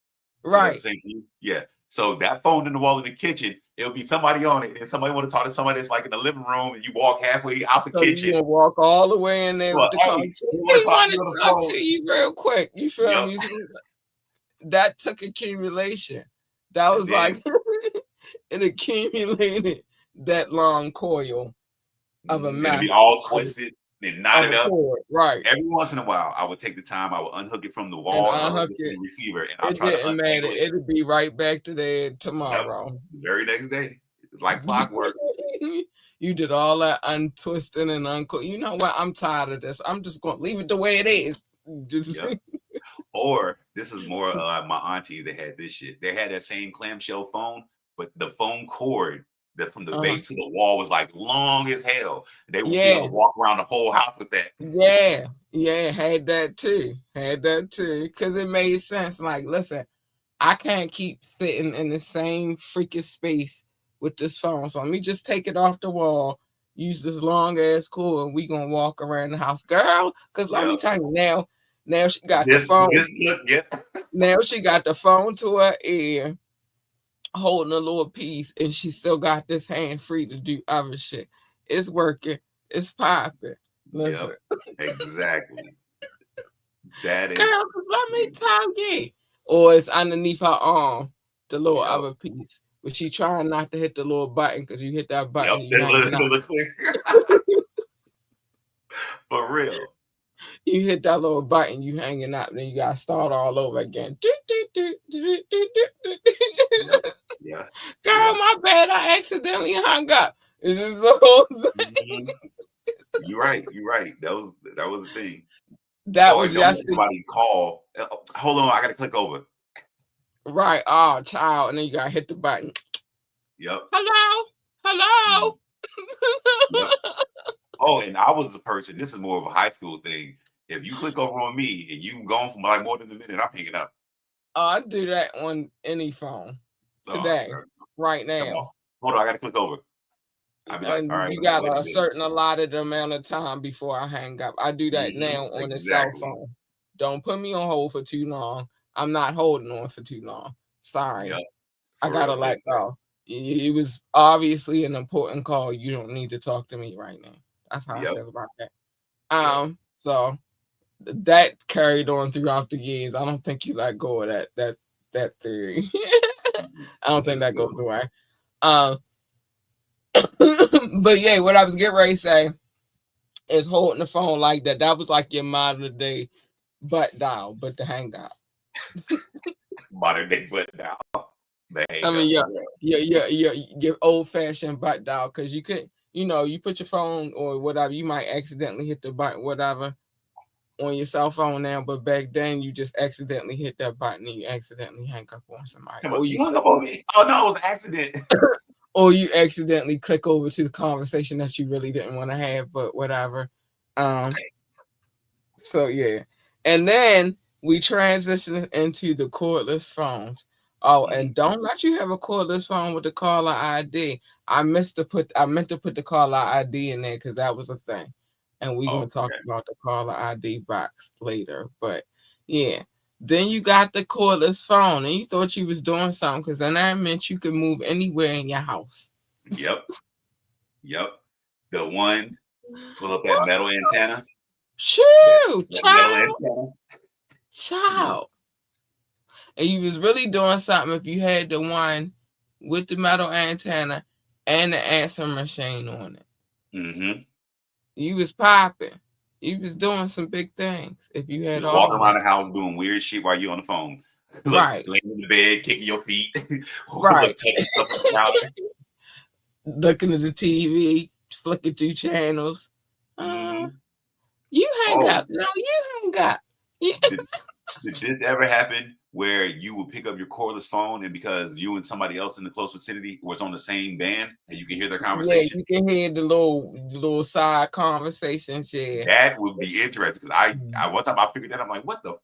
Was that the Right. same thing? Yeah. So that phone in the wall in the kitchen, it'll be somebody on it, and somebody want to talk to somebody that's like in the living room, and you walk halfway out the So you kitchen. gonna walk all the way in there with Well, the hey, car. we want to They talk to want you to on the talk phone. to you real quick. You feel Yep. me? So that took accumulation. That And was then like it accumulated that long coil of a and it'd be mess all of, twisted and of knotted a up. cord, right? Every once in a while, I would take the time, I would unhook it from the And wall and unhook unhook it from it. the receiver, and I'll It try to didn't matter. untangle it. It'd be right back to there Yep. tomorrow. The very next day. It's like clockwork. You did all that untwisting and unco. You know what? I'm tired of this. I'm just gonna leave it the way it is. Just Yep. Or this is more my aunties that had this shit. They had that same clamshell phone, but the phone cord that from the uh, base to the wall was like long as hell. They would be able yeah. to walk around the whole house with that. Yeah, yeah, had that too. Had that too. Cause it made sense. Like, listen, I can't keep sitting in the same freaking space with this phone. So let me just take it off the wall, use this long ass cord, and we gonna walk around the house. Girl, cause let Yep. me tell you now she got the This phone. this look, yep. Now she got the phone to her ear, holding a little piece, and she still got this hand free to do other shit. It's working. It's popping. Yep. Listen. Exactly. That is Girl, let me crazy. tell you. Or it's underneath her arm, the little Yep. other piece. But she trying not to hit the little button because you hit that Yep. button, you That hanging look, that up. look clear. For real. You hit that little button, you hanging up, then you gotta start all over again. Yep. Yeah. Girl, Yeah. my bad, I accidentally hung up. It's just the whole thing. Mhm. You're right. You're right. That was the thing. That Oh, and was don't let yesterday. somebody call. Hold on, I gotta click over. Right. Oh, child. And then you gotta hit the button. Yep. Hello? Mhm. Hello? Yep. Oh, and I was a person. This is more of a high school thing. If you click over on me and you gone for like more than a minute, I'm hanging up. I do that on any phone Oh, today, God. right Come on. now. Hold on, I gotta click over. I'll be like, all And right, you let me got wait a a minute. certain allotted amount of time before I hang up. I do that now on the cell Exactly. phone. Don't put me on hold for too long. I'm not holding on for too long. Sorry. Yep. I For gotta real. let Exactly. go. It was obviously an important call. You don't need to talk to me right now. That's how I Yep. feel about that. Yep. So that carried on throughout the years. I don't think you let go of that theory. I don't think This that goes was away. Um, but yeah, what I was getting ready to say is holding the phone like that. That was like your modern day butt dial, but the hang up. modern day butt now. The I hang mean, up for yeah, real. your old fashioned butt dial because you could, you put your phone or whatever, you might accidentally hit the button, whatever, on your cell phone now, but back then you just accidentally hit that button and you accidentally hang up on somebody, Come on. or you You hung click up on me. Oh no, it was an accident. or you accidentally click over to the conversation that you really didn't want to have, but whatever. Um, so yeah, and then we transition into the cordless phones. Oh, and don't let you have a cordless phone with the caller ID. I meant to put the caller ID in there because that was a thing, and we're Oh, gonna talk okay. about the caller ID box later. But yeah, then you got the cordless phone, and you thought you was doing something because then that meant you could move anywhere in your house. Yep. Yep. The one pull up that metal antenna. That Shoo, that metal child, antenna. Yeah. child. And you was really doing something if you had the one with the metal antenna and the answering machine on it. Mm-hmm. You was popping. You was doing some big things if you had Just all walking of around that. the house doing weird shit while you on the phone. Look, Right, laying in the bed, kicking your feet. right. Look, touching stuff on the couch. Looking at the TV, flicking through channels. Uh, Mm-hmm. you hang Oh, up. No, you hang up. Yeah, did, did this ever happen where you would pick up your cordless phone and because you and somebody else in the close vicinity was on the same band and you can hear their yeah, conversation? you can hear the little side conversations. Yeah. That would be interesting because I one time I figured that I'm like, what the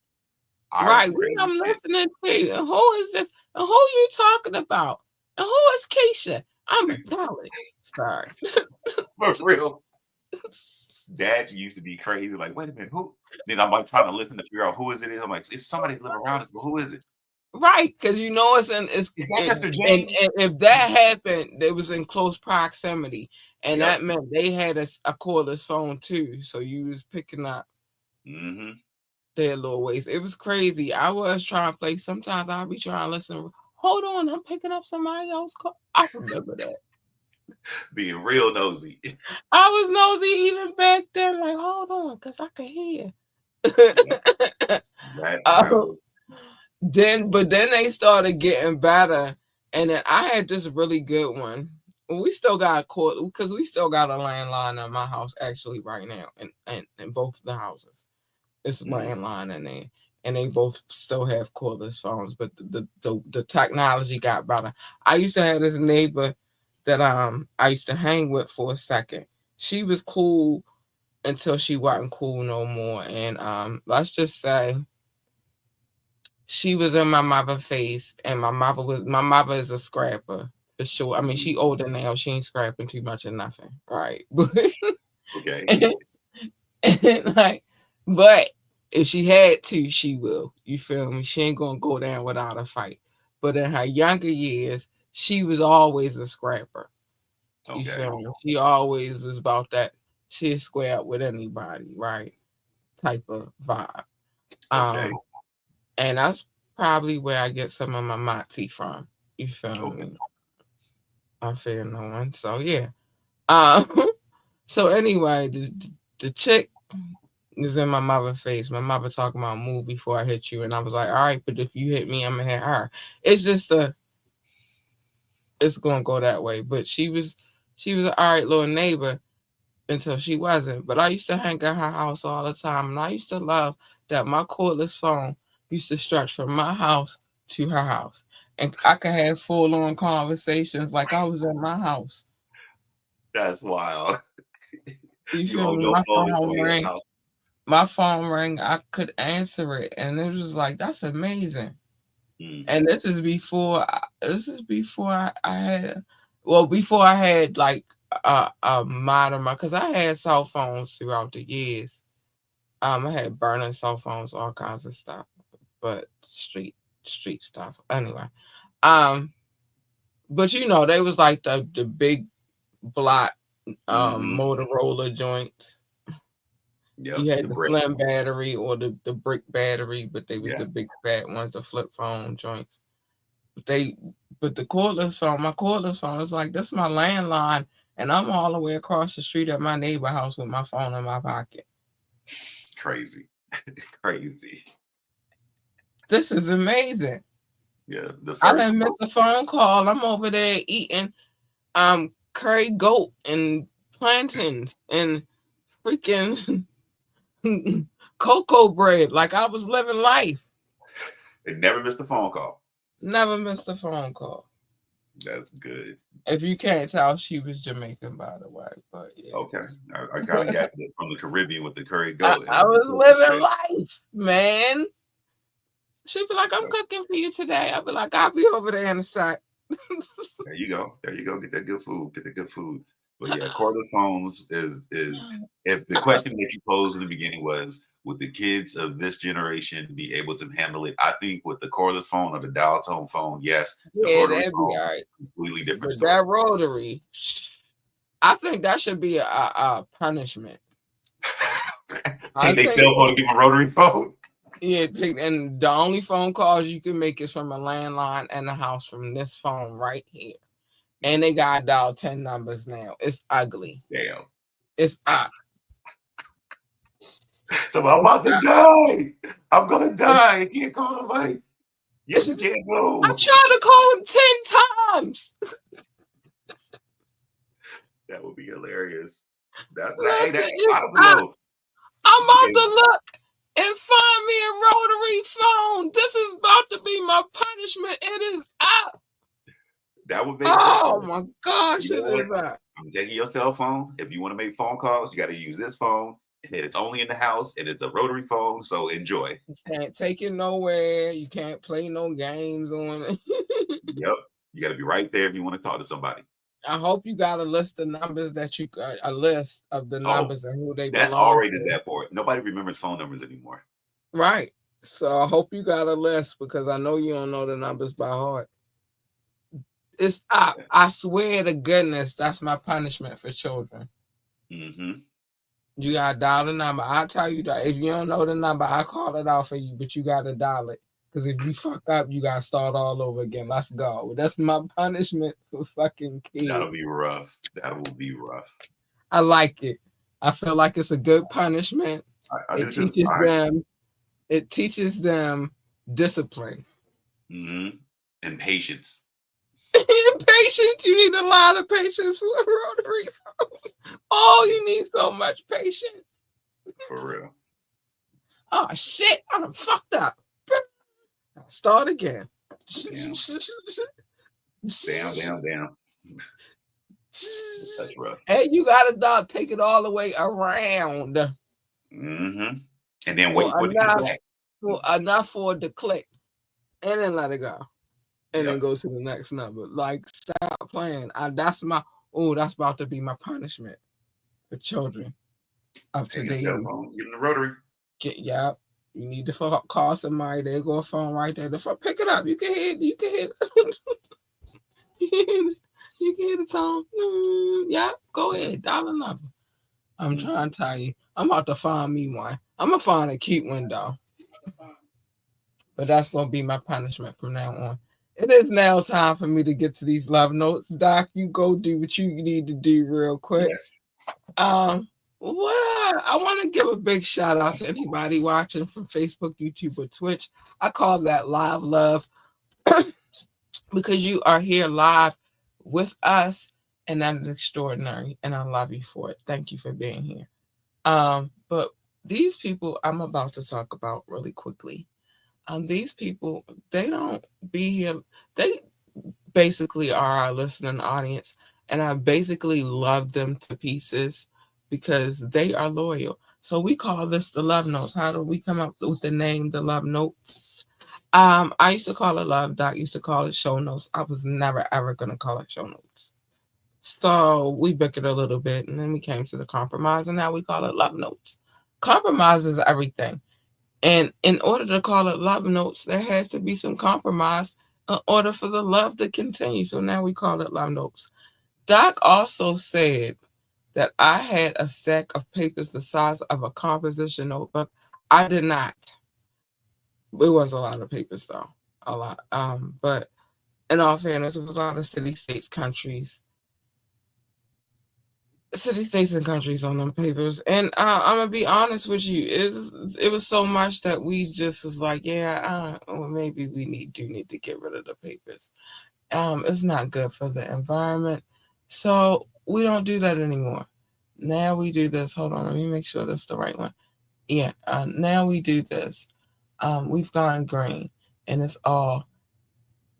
I heard Right, some what crazy I'm shit. listening to. And who is this? And who you talking about? And who is Keisha? I'ma tell it. Sorry. For real. That used to be crazy. Like, wait a minute, who? Then I'm like trying to listen to figure out who is it is. I'm like, it's somebody that live around us, but who is it? Right, because you know it's in it's Is that it, Mr. and, James? and if that happened, it was in close proximity, and Yep. that meant they had a cordless phone too. So you was picking up Mm-hmm. their little ways. It was crazy. I was trying to play. Sometimes I'll be trying to listen. Hold on, I'm picking up somebody else's call. I remember that. Being real nosy. I was nosy even back then, like, hold on, because I could hear. Yeah, that um, was but then they started getting better. And then I had this really good one. We still got caught because we still got a landline in my house actually right now, in both the houses. It's a landline in there. And they both still have cordless phones, but the technology got better. I used to have this neighbor that I used to hang with for a second. She was cool until she wasn't cool no more. And let's just say she was in my mother face, and my mother is a scrapper for sure. I mean, she older now, she ain't scrapping too much of nothing, right? But okay. and, like, but if she had to, she will. You feel me? She ain't gonna go down without a fight. But in her younger years, she was always a scrapper. You Okay. feel me? She always was about that. She'd square up with anybody, right? Type of vibe. Okay. Um, and that's probably where I get some of my moxie from. You feel Okay. me? I fear no one. So yeah. Um, so anyway, the chick is in my mother's face. My mother talking about move before I hit you, and I was like, all right, but if you hit me, I'm gonna hit her. It's just it's gonna go that way. But she was an all right little neighbor until she wasn't. But I used to hang at her house all the time, and I used to love that my cordless phone used to stretch from my house to her house, and I could have full on conversations like I was at my house. That's wild. You You feel own me? no phone in somebody else's house. My phone rang. I could answer it, and it was like that's amazing. Mm. And this is before I had, well, before I had like a modern, because I had cell phones throughout the years. I had burner cell phones, all kinds of stuff, but street stuff. Anyway, um, but they was like the big block Mm-hmm. Motorola joints. Yep. You had The the brick. slim battery or the brick battery, but they was Yeah. the big fat ones, the flip phone joints. But the cordless phone, my cordless phone is like this is my landline, and I'm all the way across the street at my neighbor house with my phone in my pocket. Crazy. Crazy. This is amazing. Yeah. The I first didn't miss a phone call. I'm over there eating curry goat and plantains and freaking cocoa bread like I was living life. they never missed a phone call. Never missed a phone call. That's good. If you can't tell, she was Jamaican, by the way. But yeah. Okay. I kind of got it from the Caribbean with the curry I, goat. I was living life, man. She'd be like, I'm cooking for you today. I'd be like, I'll be over there in a sec. There you go. There you go. Get that good food. Get the good food. But yeah, cordless phones is if the question that you posed in the beginning was, would the kids of this generation be able to handle it? I think with the cordless phone or the dial tone phone, yes. The Yeah, rotary that'd be phone, all right. completely different But story. that rotary, I think that should be a punishment. Take their cell phone and give them a rotary phone. Yeah, and the only phone calls you can make is from a landline and the house from this phone right here. And they got dial 10 numbers now. It's ugly. Damn. It's So I'm about to die. I'm gonna die. I can't call nobody. Yes, you can't go. I tried to call him 10 times. That would be hilarious. That's Listen, possible. I'm about to look and find me a rotary phone. This is about to be my punishment. It is up. That would make sense. Oh my gosh, it is up. I'm taking your cell phone. If you want to make phone calls, you got to use this phone. And it's only in the house, and it's a rotary phone. So enjoy. You can't take it nowhere. You can't play no games on it. Yep. You got to be right there if you want to talk to somebody. I hope you got a list of numbers that you got a list of the numbers and who they that's belong already to. that for it. Nobody remembers phone numbers anymore. Right. So I hope you got a list because I know you don't know the numbers by heart. It's up. I swear to goodness, that's my punishment for children. Mm-hmm. You gotta dial the number. I'll tell you that if you don't know the number, I'll call it out for you, but you gotta dial it. Because if you fuck up, you gotta start all over again. Let's go. That's my punishment for fucking kids. That'll be rough. That will be rough. I like it. I feel like it's a good punishment. It teaches them discipline. Mm-hmm. And patience. Patience. You need a lot of patience for a rotary phone. Oh, you need so much patience. For real. Oh shit! I done fucked up. Start again. Damn. Damn. That's rough. Hey, you gotta take it all the way around. Mm-hmm. And then wait for it to get back. Enough for it to click, and then let it go, and then go to the next number. Like stop playing. That's about to be my punishment for children of today. Cell phone, give them the rotary. Yep. You need to call somebody. There go a phone right there. The phone, pick it up. You can hear. You can hear. You can hear the tone. Yeah, go ahead. Dial a number. I'm trying to tell you. I'm about to find me one. I'm gonna find a cute one though. But that's gonna be my punishment from now on. It is now time for me to get to these love notes. Doc, you go do what you need to do real quick. Yes. What I want to give a big shout out to anybody watching from Facebook, YouTube, or Twitch. I call that live love because you are here live with us, and that is extraordinary. And I love you for it. Thank you for being here. But these people I'm about to talk about really quickly. These people, they don't be here. They basically are our listening audience, and I basically love them to pieces because they are loyal. So we call this the love notes. How do we come up with the name the love notes? I used to call it love. Doc used to call it show notes. I was never ever gonna call it show notes. So we bickered a little bit, and then we came to the compromise, and now we call it love notes. Compromise is everything. And in order to call it love notes, there has to be some compromise in order for the love to continue. So now we call it love notes. Doc also said that I had a stack of papers the size of a composition notebook. I did not. It was a lot of papers though. A lot. But in all fairness, it was a lot of cities, states, countries. City states and countries on them papers, and I'm gonna be honest with you, it was so much that we just was like, yeah, well, maybe we need to get rid of the papers. It's not good for the environment, so we don't do that anymore. Now we do this. Hold on, let me make sure that's the right one. Yeah, now we do this. We've gone green, and it's all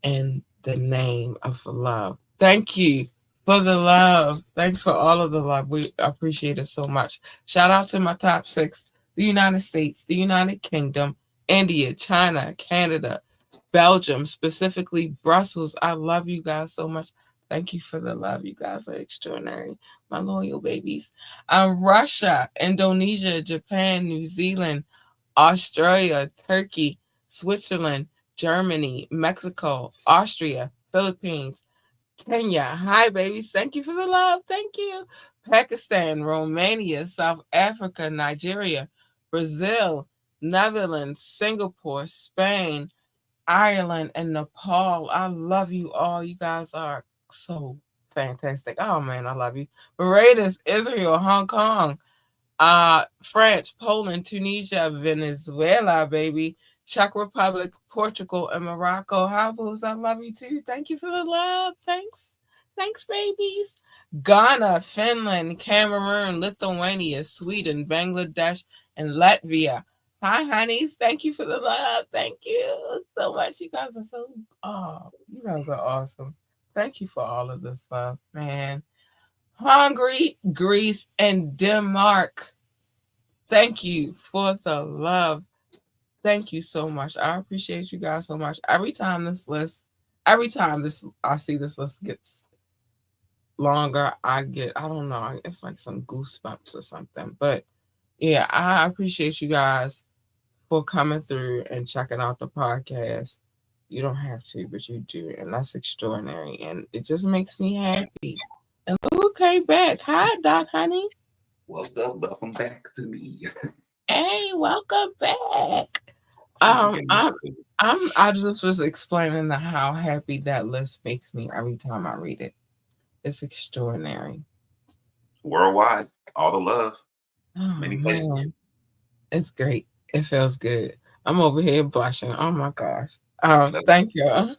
in the name of love. Thank you for the love. Thanks for all of the love. We appreciate it so much. Shout out to my top 6: the United States, the United Kingdom, India, China, Canada, Belgium, specifically Brussels. I love you guys so much. Thank you for the love. You guys are extraordinary, my loyal babies. Russia, Indonesia, Japan, New Zealand, Australia, Turkey, Switzerland, Germany, Mexico, Austria, Philippines, Kenya. Hi, babies. Thank you for the love. Thank you. Pakistan, Romania, South Africa, Nigeria, Brazil, Netherlands, Singapore, Spain, Ireland, and Nepal. I love you all. You guys are so fantastic. Oh, man, I love you. Barbados, Israel, Hong Kong, France, Poland, Tunisia, Venezuela, baby, Czech Republic, Portugal, and Morocco. Hi, boos, I love you too. Thank you for the love. Thanks. Thanks, babies. Ghana, Finland, Cameroon, Lithuania, Sweden, Bangladesh, and Latvia. Hi, honeys. Thank you for the love. Thank you so much. You guys are you guys are awesome. Thank you for all of this love, man. Hungary, Greece, and Denmark. Thank you for the love. Thank you so much. I appreciate you guys so much. Every time I see this list gets longer, I don't know, it's like some goosebumps or something. But yeah, I appreciate you guys for coming through and checking out the podcast. You don't have to, but you do, and that's extraordinary. And it just makes me happy. And who came back? Hi, Doc, honey. What's up? Welcome back to me. Hey, welcome back. Thanks again. I just was explaining how happy that list makes me every time I read it. It's extraordinary. Worldwide, all the love. Oh, Many places. man. It's great. It feels good. I'm over here blushing. Oh my gosh. Thank you.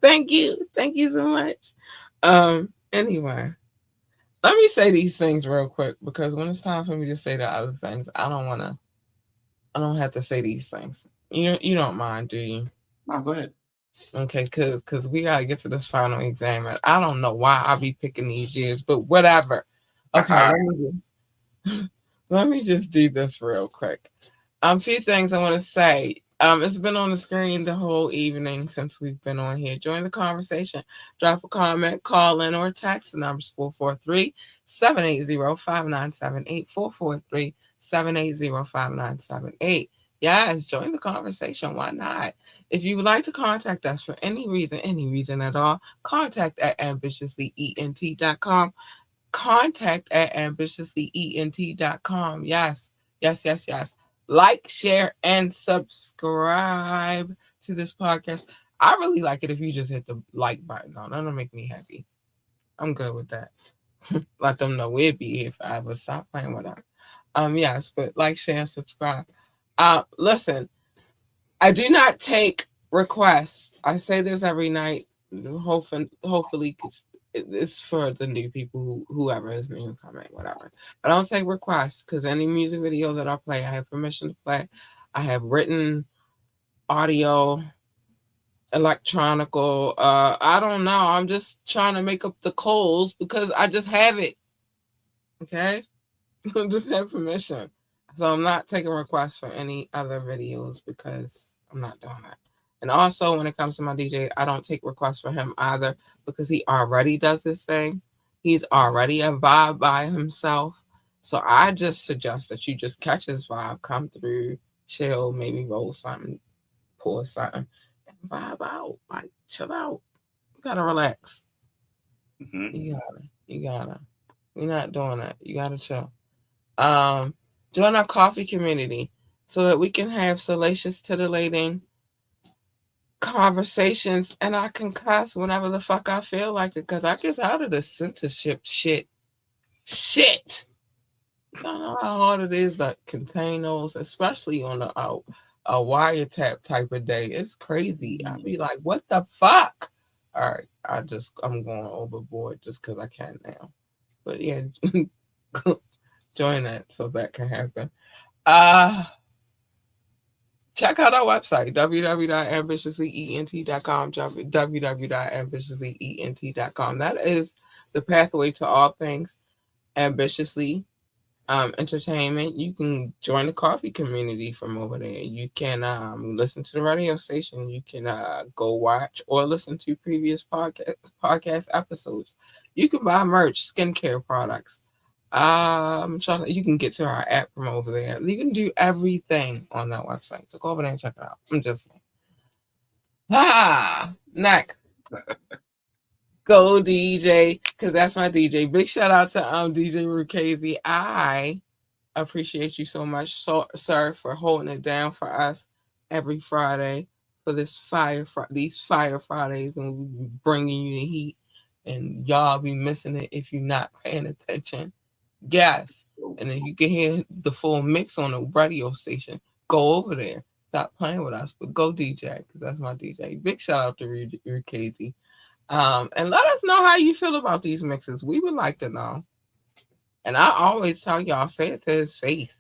Thank you. Thank you so much. Anyway, let me say these things real quick because when it's time for me to say the other things, I don't have to say these things. You don't mind, do you? No, go ahead. Okay, cause we gotta get to this final exam. And I don't know why I be picking these years, but whatever. Okay, let me just do this real quick. A few things I want to say. It's been on the screen the whole evening since we've been on here. Join the conversation. Drop a comment, call in, or text. The number's 443-780-5978. 443-780-5978. Yes, join the conversation. Why not? If you would like to contact us for any reason at all, contact at ambitiouslyent.com. Contact at ambitiouslyent.com. Yes, yes, yes, yes. Like, share, and subscribe to this podcast. I really like it if you just hit the like button. No, that'll make me happy. I'm good with that. Let them know we'd be if I ever stop playing with us. Yes, but like, share, and subscribe. Listen, I do not take requests. I say this every night. Hopefully, it's for the new people, whoever is new coming, whatever. I don't take requests because any music video that I play, I have permission to play. I have written audio, electronical. I don't know. I'm just trying to make up the calls because I just have it. Okay, just have permission. So I'm not taking requests for any other videos because I'm not doing that. And also, when it comes to my DJ, I don't take requests for him either because he already does this thing. He's already a vibe by himself. So I just suggest that you just catch his vibe, come through, chill, maybe roll something, pour something, and vibe out. Like, chill out. You gotta relax. Mm-hmm. You gotta. You're not doing that. You gotta chill. Join our coffee community so that we can have salacious, titillating conversations and I can cuss whenever the fuck I feel like it because I get out of this censorship shit. Shit. I don't know how hard it is to contain those, especially on a wiretap type of day. It's crazy. I'll be like, what the fuck? All right, I'm going overboard just because I can now. But yeah, join that so that can happen. check out our website, www.ambitiouslyent.com, www.ambitiouslyent.com. That is the pathway to all things ambitiously entertainment. You can join the coffee community from over there. You can listen to the radio station. You can go watch or listen to previous podcast episodes. You can buy merch, skincare products. You can get to our app from over there. You can do everything on that website. So go over there and check it out. I'm just saying. Next. Go DJ, because that's my DJ. Big shout out to DJ Rukazi. I appreciate you so much, sir, for holding it down for us every Friday for these Fire Fridays, and we be bringing you the heat, and y'all be missing it if you're not paying attention. Yes, and if you can hear the full mix on the radio station, go over there. Stop playing with us, but go DJ, because that's my DJ. Big shout out to Rukazi. And let us know how you feel about these mixes. We would like to know. And I always tell y'all, say it to his face.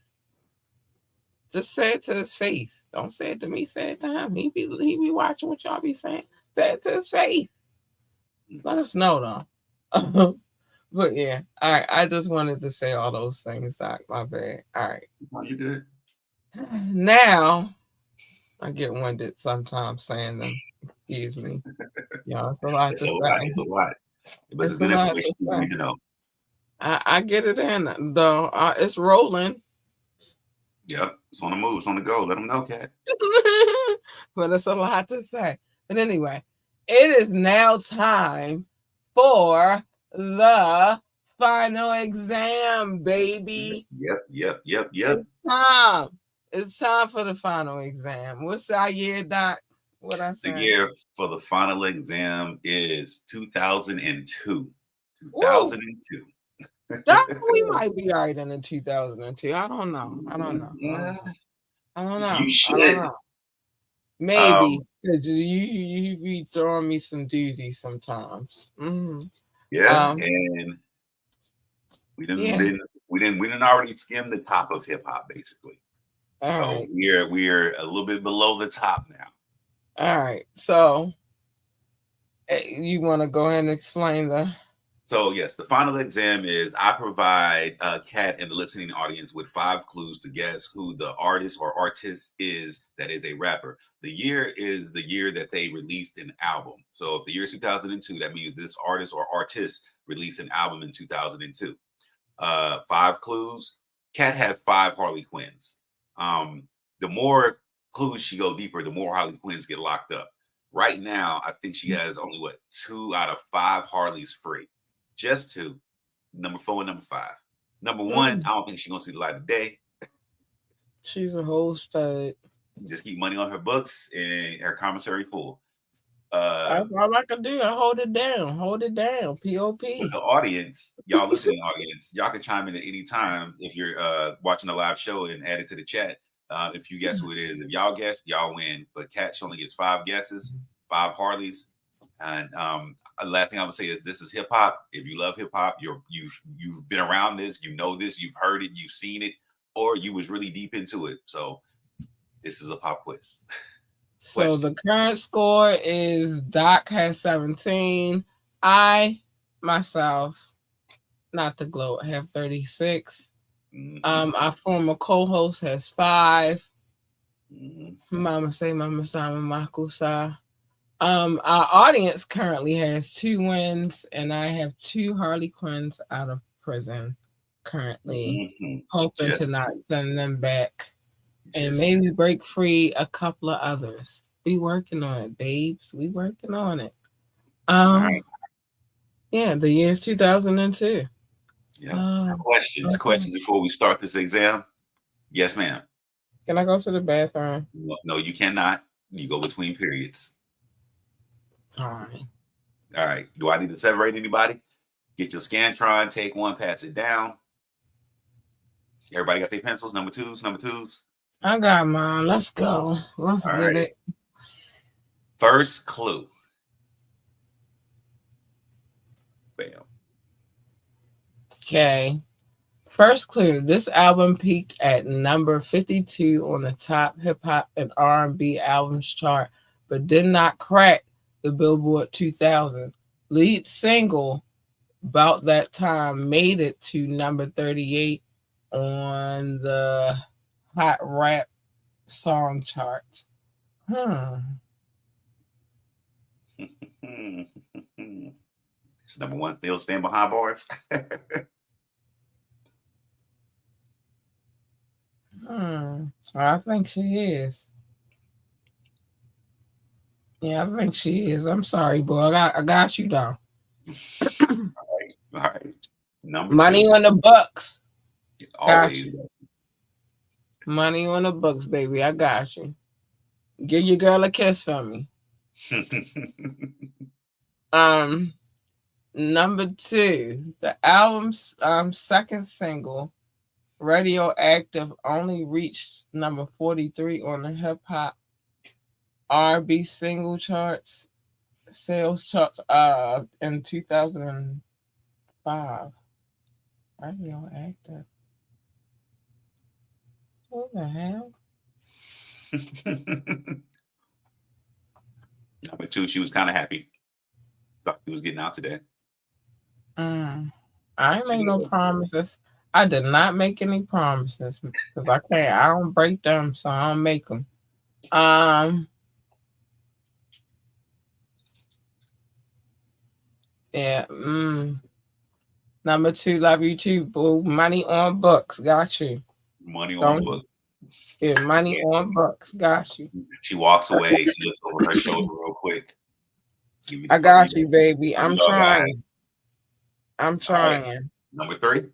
Just say it to his face. Don't say it to me. Say it to him. He be watching what y'all be saying. Say it to his face. Let us know though. But yeah, all right. I just wanted to say all those things, Doc. My bad. All right. Oh, you good? Now I get winded sometimes saying them. Excuse me. Y'all, it's a lot It's to a lot. say. It's a lot. But it's It's a good lot to information you say. need to know. I get it in though. It's rolling. Yep. It's on the move. It's on the go. Let them know, Cat. But it's a lot to say. But anyway, it is now time for the final exam, baby. Yep. It's time. It's time for the final exam. What's our year, Doc? What I The say? year for the final exam is 2002. Woo! 2002. Doc, we might be right in the 2002. I don't know. Yeah, I don't you know. should. Maybe. 'Cause you be throwing me some doozies sometimes. Yeah, and we didn't Yeah. didn't we didn't already skim the top of hip hop basically. All So right. we're a little bit below the top now. All right. So you want to go ahead and explain the. So yes, the final exam is I provide Kat and the listening audience with 5 clues to guess who the artist or artist is that is a rapper. The year is the year that they released an album. So if the year is 2002, that means this artist or artist released an album in 2002. 5 clues. Kat has 5 Harley Quinns. The more clues she go deeper, the more Harley Quinns get locked up. Right now, I think she has only 2 out of 5 Harleys free. Just 2. Number 4 and number 5. Number 1, I don't think she's gonna see the light of day. She's a whole stud. Just keep money on her books and her commissary full. That's all I can do. I hold it down. Hold it down. POP. With the audience, y'all listening audience, y'all can chime in at any time if you're watching a live show and add it to the chat. If you guess who it is, if y'all guess, y'all win. But Kat only gets 5 guesses, 5 Harleys. And last thing I would say is this is hip hop. If you love hip hop, you've been around this, you know this, you've heard it, you've seen it, or you was really deep into it. So this is a pop quiz. So the current score is Doc has 17. I myself, not the gloat, have 36. Our former co-host has 5. Mama say, Mama Sama Makusa. Our audience currently has 2 wins, and I have 2 Harley Quinns out of prison currently, hoping to not send them back and maybe break free a couple of others. We working on it, babes. We working on it. Yeah, the year is 2002. Yeah. Questions before we start this exam? Yes, ma'am. Can I go to the bathroom? No, you cannot. You go between periods. All right. Do I need to separate anybody? Get your Scantron, take one, pass it down. Everybody got their pencils? Number twos? I got mine. Let's go. Let's get it. First clue. Bam. Okay. First clue: this album peaked at number 52 on the top hip hop and R&B albums chart, but did not crack the Billboard 2000. Lead single about that time made it to number 38 on the hot rap song charts. Number one, still stand behind bars. I think she is. Yeah, I think she is. I'm sorry, boy. I got you down. All right. Number Money two. on the Bucks. Got Always. you. Money on the Bucks, baby. I got you. Give your girl a kiss for me. Um, Number two, the album's second single, Radioactive, only reached number 43 on the hip hop R&B single charts, sales charts in 2005. Radioactive. What the hell? Number two, she was kind of happy. Thought he was getting out today. I ain't She make no was. promises. I did not make any promises because I can't. I don't break them, so I don't make them. Yeah. Number two, love you too, boo. Money on books, got you. Money on Don't book. yeah, money on books, got you. She walks away. She looks over her shoulder real quick. I got you, baby. I'm y'all trying. guys. I'm All right. trying. Number three.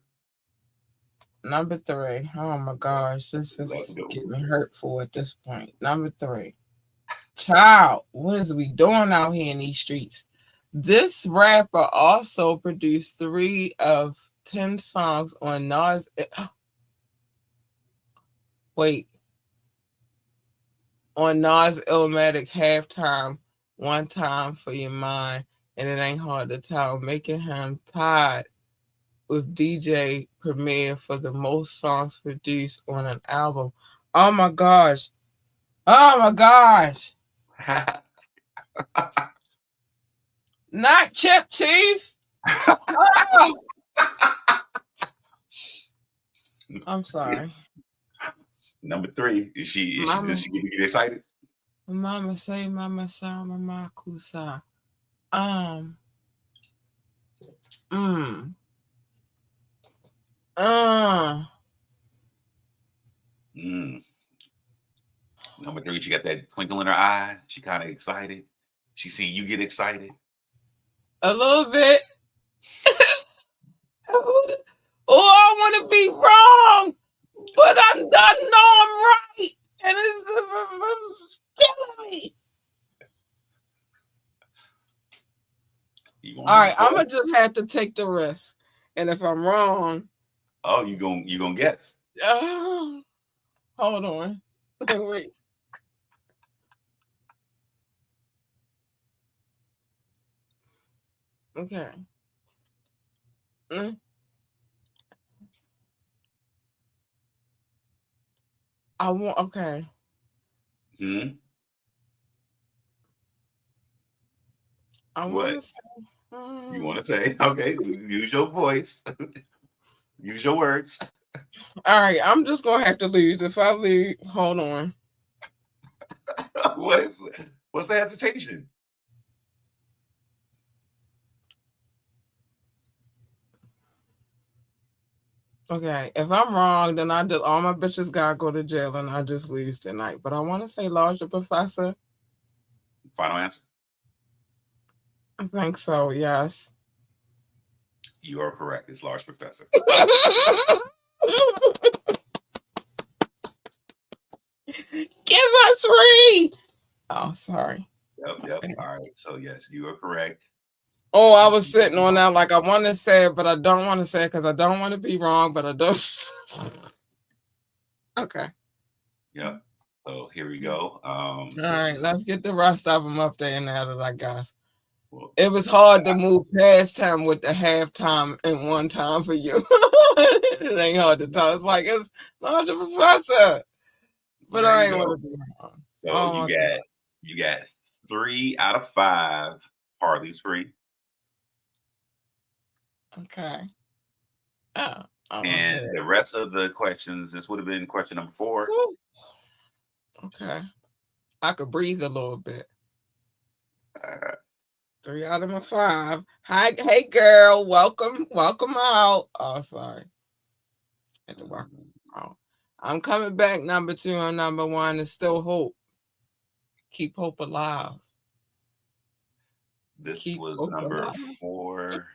Number three. Oh my gosh, this Let's is go. getting me hurtful at this point. Number three. Child, what is we doing out here in these streets? This rapper also produced 3 of 10 songs on Nas. Wait, on Nas Illmatic halftime, One Time for Your Mind, and It Ain't Hard to Tell, making him tied with DJ Premier for the most songs produced on an album. Oh my gosh. Oh my gosh. Not Chip Chief. Oh, I'm sorry. Number three. Is she does she get excited? Mama say, Mama sa, Mama kusa. Um. Mm. Mm. Number three, she got that twinkle in her eye. She kind of excited. She see you get excited. A little bit. Oh, I want to be wrong, but I know I'm right, and it's killing me. All right, I'm gonna just have to take the risk, and if I'm wrong, oh, you gonna guess? Hold on, wait. Okay. I want. Okay. Hmm. I What? want to say. You want to say? Okay, use your voice. Use your words. All right, I'm just gonna have to lose. If I lose, hold on. What's the hesitation? Okay, if I'm wrong, then I just all my bitches gotta go to jail, and I just lose tonight. But I want to say Large the Professor. Final answer. I think so. Yes. You are correct. It's Large Professor. Give us three. Oh, sorry. Yep. All right. So yes, you are correct. Oh, I was sitting on that like I want to say it, but I don't want to say it because I don't want to be wrong, but I don't. Okay. Yep. So here we go. All right, let's get the rest of them up there now that I got. Well, It was hard to move past time with the halftime and one time for you. It ain't hard to tell. It's like it's not the professor, but there I you ain't go. want to be wrong. So I want to be you got 3 out of 5 Harley's free, okay. Oh, almost and there. the rest of the questions. This would have been question number 4. Woo. Okay, I could breathe a little bit. Uh, 3 out of 5. Hi, hey girl, welcome out. Oh, sorry, had to work out. I'm coming back. Number 2 and number 1 is still hope. Keep hope alive. this Keep was hope number alive. 4,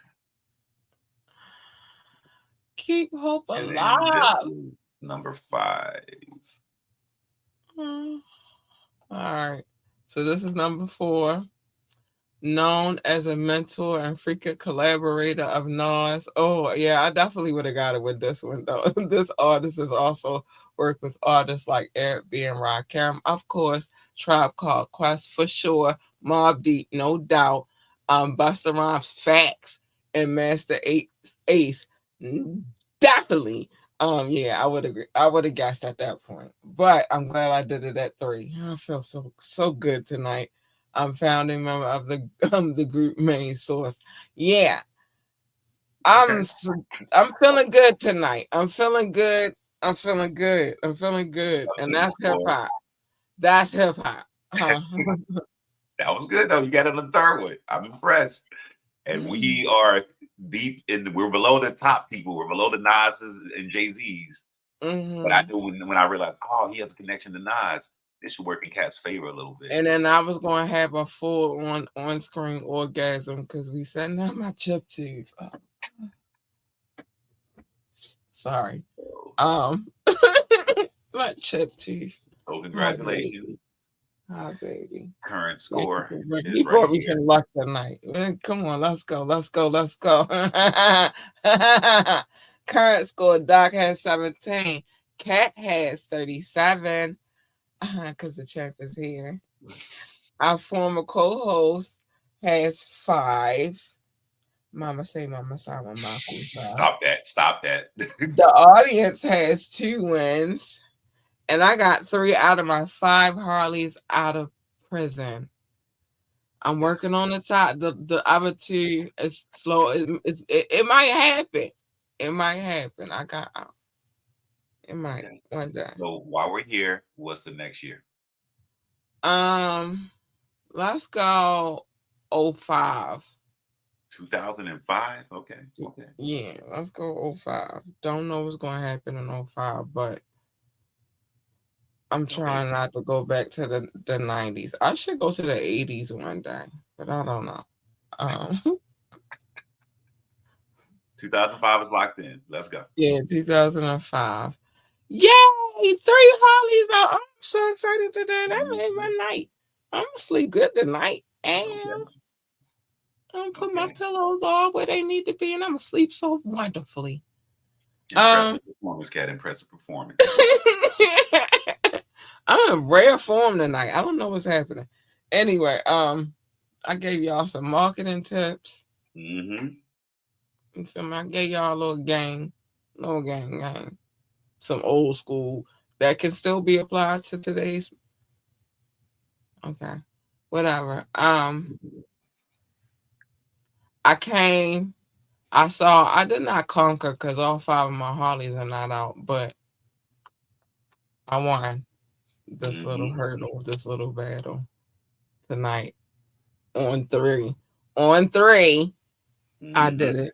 Keep hope and then this alive. was number 5. Mm. All right. So this is number 4. Known as a mentor and frequent collaborator of Nas. Oh, yeah, I definitely would have got it with this one, though. This artist has also worked with artists like Eric B. and Rakim, of course, Tribe Called Quest for sure, Mobb Deep, no doubt, Busta Rhymes, Facts, and Master Ace. Definitely. Yeah, I would agree. I would have guessed at that point. But I'm glad I did it at 3. I feel so good tonight. I'm founding member of the group main source. Yeah, I'm Okay, s- I'm feeling good tonight. I'm feeling good. I'm feeling good. I'm feeling good, that was and a good that's hip score. hop. That's hip hop. Huh? That was good though. You got it on the third one. I'm impressed. And we are deep in. We're below the top people. We're below the Nas's and Jay Z's. But I Hmm. knew when I realized, oh, he has a connection to Nas. This should work in Cat's favor a little bit. And then I was going to have a full on screen orgasm because we said, "Not my chip tooth." Oh, sorry. So, Um, my chip tooth. so Hi, baby. congratulations. Hi, baby. Current Thank you score for bringing. is He right brought me here. some luck tonight. Man, come on, let's go, let's go, let's go. Current score: Doc has 17. Cat has 37. Because the champ is here. Our former co-host has 5. Mama say, Mama say, Mama kusa. Stop that. Stop that. The audience has 2 wins, and I got 3 out of my 5 Harleys out of prison. I'm That's working on the top. The other 2 is slow. It might happen. It might happen. I got out. It might okay. one day. So while we're here, what's the next year? Um, let's go 05. 2005. Okay. Okay. Yeah, let's go 05. Don't know what's gonna happen in 05, but I'm Okay. trying not to go back to the 90s. I should go to the 80s one day, but I don't know. Um, 2005 is locked in. Let's go. yeah, 2005. Yay! 3 Harleys out. I'm so excited today. That made Mhm. my night. I'm gonna sleep good tonight. And Okay. I'm gonna put my Okay. pillows all where they need to be, and I'm gonna sleep so wonderfully. Um, Impressive performance, Cat. Impressive performance. I'm in rare form tonight. I don't know what's happening. Anyway, I gave y'all some marketing tips. Mm-hmm. You feel me? I gave y'all a little gang, some old school that can still be applied to today's. Okay, whatever. I came. I saw. I did not conquer because all 5 of my Harleys are not out, but I won this little Mm-hmm. hurdle, this little battle tonight on 3. On 3, I did Mm-hmm. it.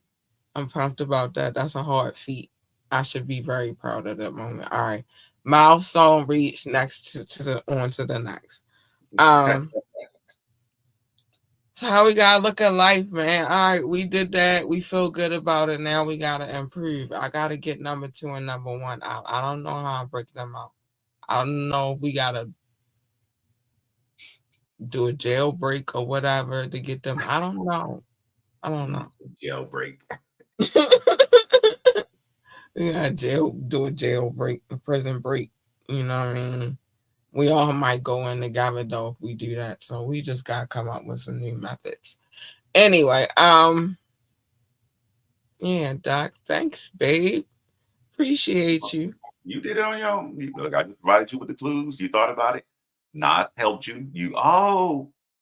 I'm pumped about that. That's a hard feat. I should be very proud of that moment. All right. Milestone reached next to the on to the next. Um, that's how we gotta look at life, man. All right, we did that. We feel good about it. Now we gotta improve. I gotta get number 2 and number 1 out. I don't know how I break them out. I don't know if we gotta do a jailbreak or whatever to get them. I don't know. I don't know. Jailbreak. Yeah, do a jailbreak, a prison break. You know what I mean? We all might go in together though if we do that. So we just gotta come up with some new methods. Anyway, yeah, Doc. Thanks, babe. Appreciate you. You did it on your own. Look, I just provided you with the clues. You thought about it. Nas helped you.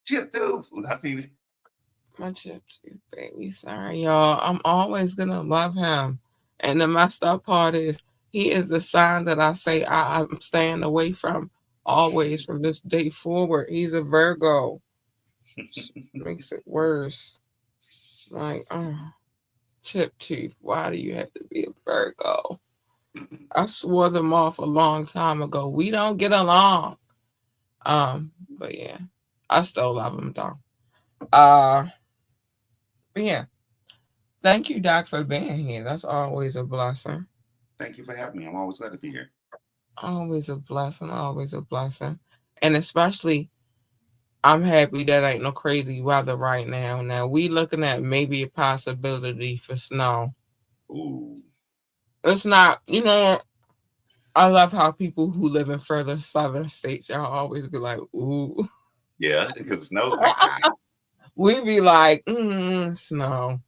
Chip too. I seen it. My chip tooth, baby. Sorry, y'all. I'm always gonna love him. And the messed up part is he is the sign that I say I'm staying away from always from this day forward. He's a Virgo. Makes it worse. Like, chip tooth. Why do you have to be a Virgo? I swore them off a long time ago. We don't get along. But yeah, I still love him though. But yeah, thank you, Doc, for being here. That's always a blessing. Thank you for having me. I'm always glad to be here. Always a blessing. Always a blessing. And especially, I'm happy that ain't no crazy weather right now. Now we looking at maybe a possibility for snow. Ooh. It's not, I love how people who live in further southern states, y'all always be like, ooh. Yeah, because it snows like We be like, snow.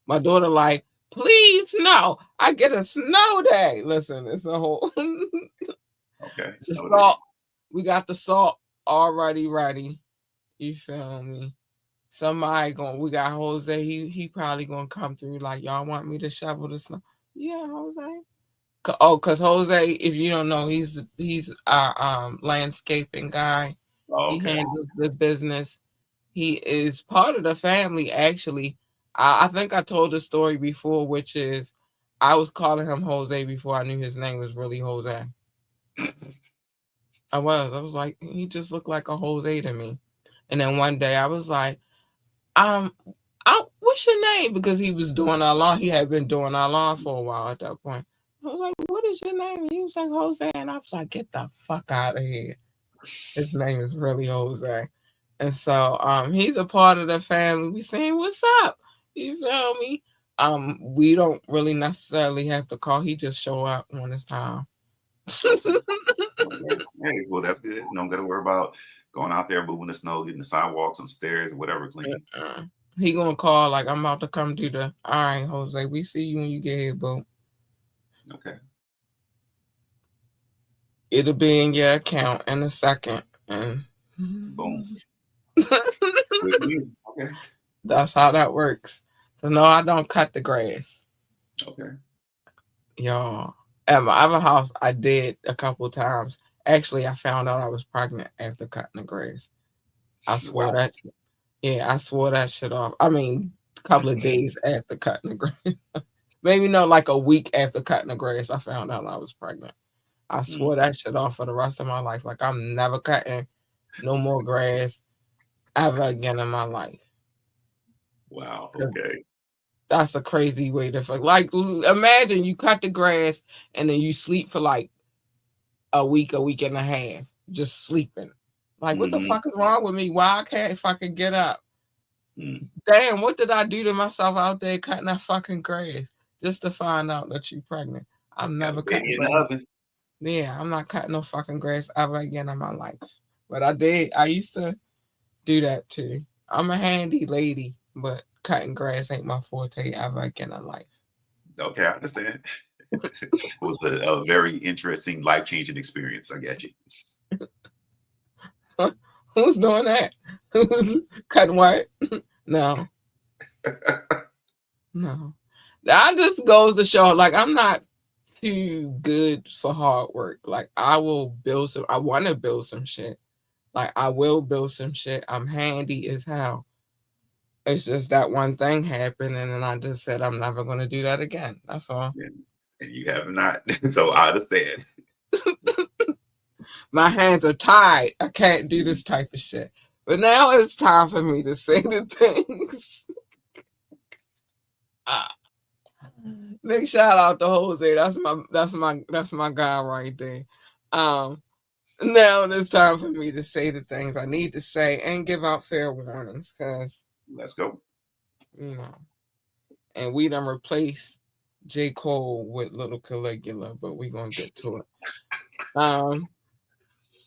My daughter like, please no. I get a snow day. Listen, it's a whole okay, the snow day. salt. We got the salt already ready. You feel me? Somebody going we got Jose, he probably gonna come through like y'all want me to shovel the snow. Yeah, Jose. Cause Jose, if you don't know, he's our landscaping guy. He Okay. handles the business. He is part of the family, actually. I think I told the story before, which is I was calling him Jose before I knew his name was really Jose. I was. I was like, he just looked like a Jose to me. And then one day I was like, um, what's your name? Because he was doing our lawn. He had been doing our lawn for a while at that point. I was like, what is your name? He was like, Jose. And I was like, get the fuck out of here. His name is really Jose. And so he's a part of the family. We saying, what's up? You feel me? We don't really necessarily have to call. He just show up when it's time. Okay. Okay. Hey, well, that's good. You don't got to worry about going out there moving the snow, getting the sidewalks and stairs, whatever clean. He gonna call like I'm about to come do the. All right, Jose. We see you when you get here, boo. Okay. It'll be in your account in a second, and Boom. Good news. Okay. that's how that works. So no, I don't cut the grass, Okay. y'all. At my other house, I did a couple times. Actually, I found out I was pregnant after cutting the grass. I swore Wow. that. Yeah, I swore that shit off. I mean, a couple of days after cutting the grass. Maybe no, like a week after cutting the grass, I found out I was pregnant. I swore Mm. that shit off for the rest of my life. Like I'm never cutting no more grass ever again in my life. Wow. 'Cause Okay. that's a crazy way to feel. Like imagine you cut the grass and then you sleep for like a week and a half, just sleeping. Like what the Mm-hmm. fuck is wrong with me? Why I can't fucking get up? Mm. Damn, what did I do to myself out there cutting that fucking grass just to find out that you're pregnant? I'm Got a never baby cutting in the grass. oven. Yeah, I'm not cutting no fucking grass ever again in my life. But I did. I used to do that too. I'm a handy lady, but cutting grass ain't my forte ever again in life. Okay, I understand. It was a very interesting, life changing experience. I get you. Who's doing that? Cutting what? No, no. That just goes to show, like, I'm not too good for hard work. Like, I will build some, I want to build some shit. Like, I will build some shit. I'm handy as hell. It's just that one thing happened, and then I just said I'm never going to do that again. That's all. And you have not. So I understand. My hands are tied. I can't do this type of shit. But now it's time for me to say the things. Ah, big shout out to Jose. That's my guy right there. Um, now it's time for me to say the things I need to say and give out fair warnings, cause Let's go. you know, and we done replaced J. Cole with Little Caligula, but we gonna get to it. Um,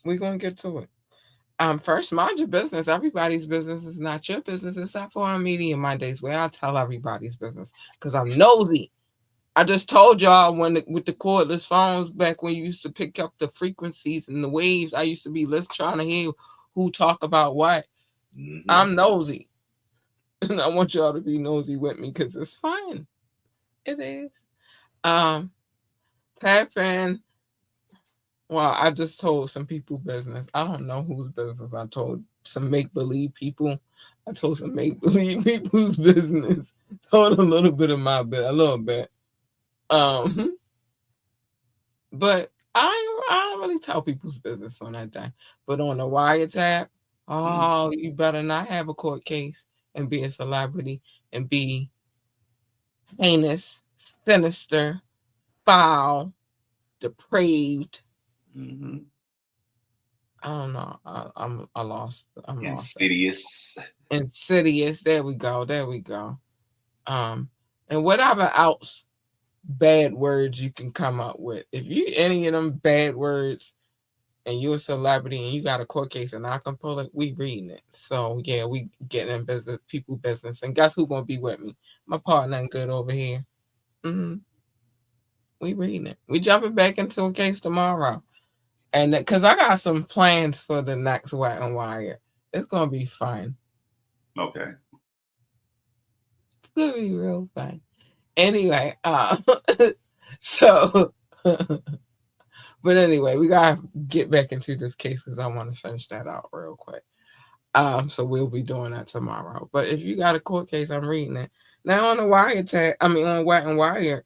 we gonna get to it. First, mind your business. Everybody's business is not your business, except for on Media Mondays, where I tell everybody's business because I'm nosy. I just told y'all with the cordless phones back when you used to pick up the frequencies and the waves, I used to be trying to hear who talk about what. Mm-hmm. I'm nosy, and I want y'all to be nosy with me because it's fun. It is. Um, Tap in. Well, I just told some people business. I don't know whose business I told. Some make believe people. I told some make believe people's business. Told a little bit of my bit, a little bit. Um, but I don't really tell people's business on that day. But on the wiretap, oh, you better not have a court case and be a celebrity and be heinous, sinister, foul, depraved. Mm-hmm. I don't know. I lost. I'm lost. Insidious. Insidious. There we go. There we go. Um, and whatever else bad words you can come up with. If you any of them bad words and you're a celebrity and you got a court case and I can pull it, we reading it. So yeah, we getting in business, people business. And guess who gonna be with me? My partner and good over here. Mm-hmm. We reading it. We jumping back into a case tomorrow. And because I got some plans for the next Wet and Wire. It's gonna be fun. Okay. It's gonna be real fun. Anyway, so but anyway, we gotta get back into this case because I want to finish that out real quick. So we'll be doing that tomorrow. But if you got a court case, I'm reading it. Now on the wiretap, I mean on Wet and Wire,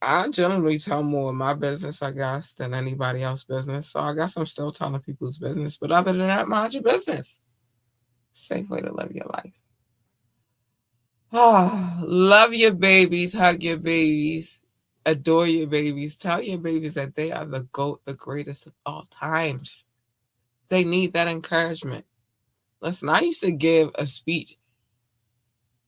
I generally tell more of my business, I guess, than anybody else's business. So I guess I'm still telling people's business. But other than that, mind your business. Safe way to live your life. Ah, love your babies, hug your babies, adore your babies. Tell your babies that they are the GOAT, the greatest of all times. They need that encouragement. Listen, I used to give a speech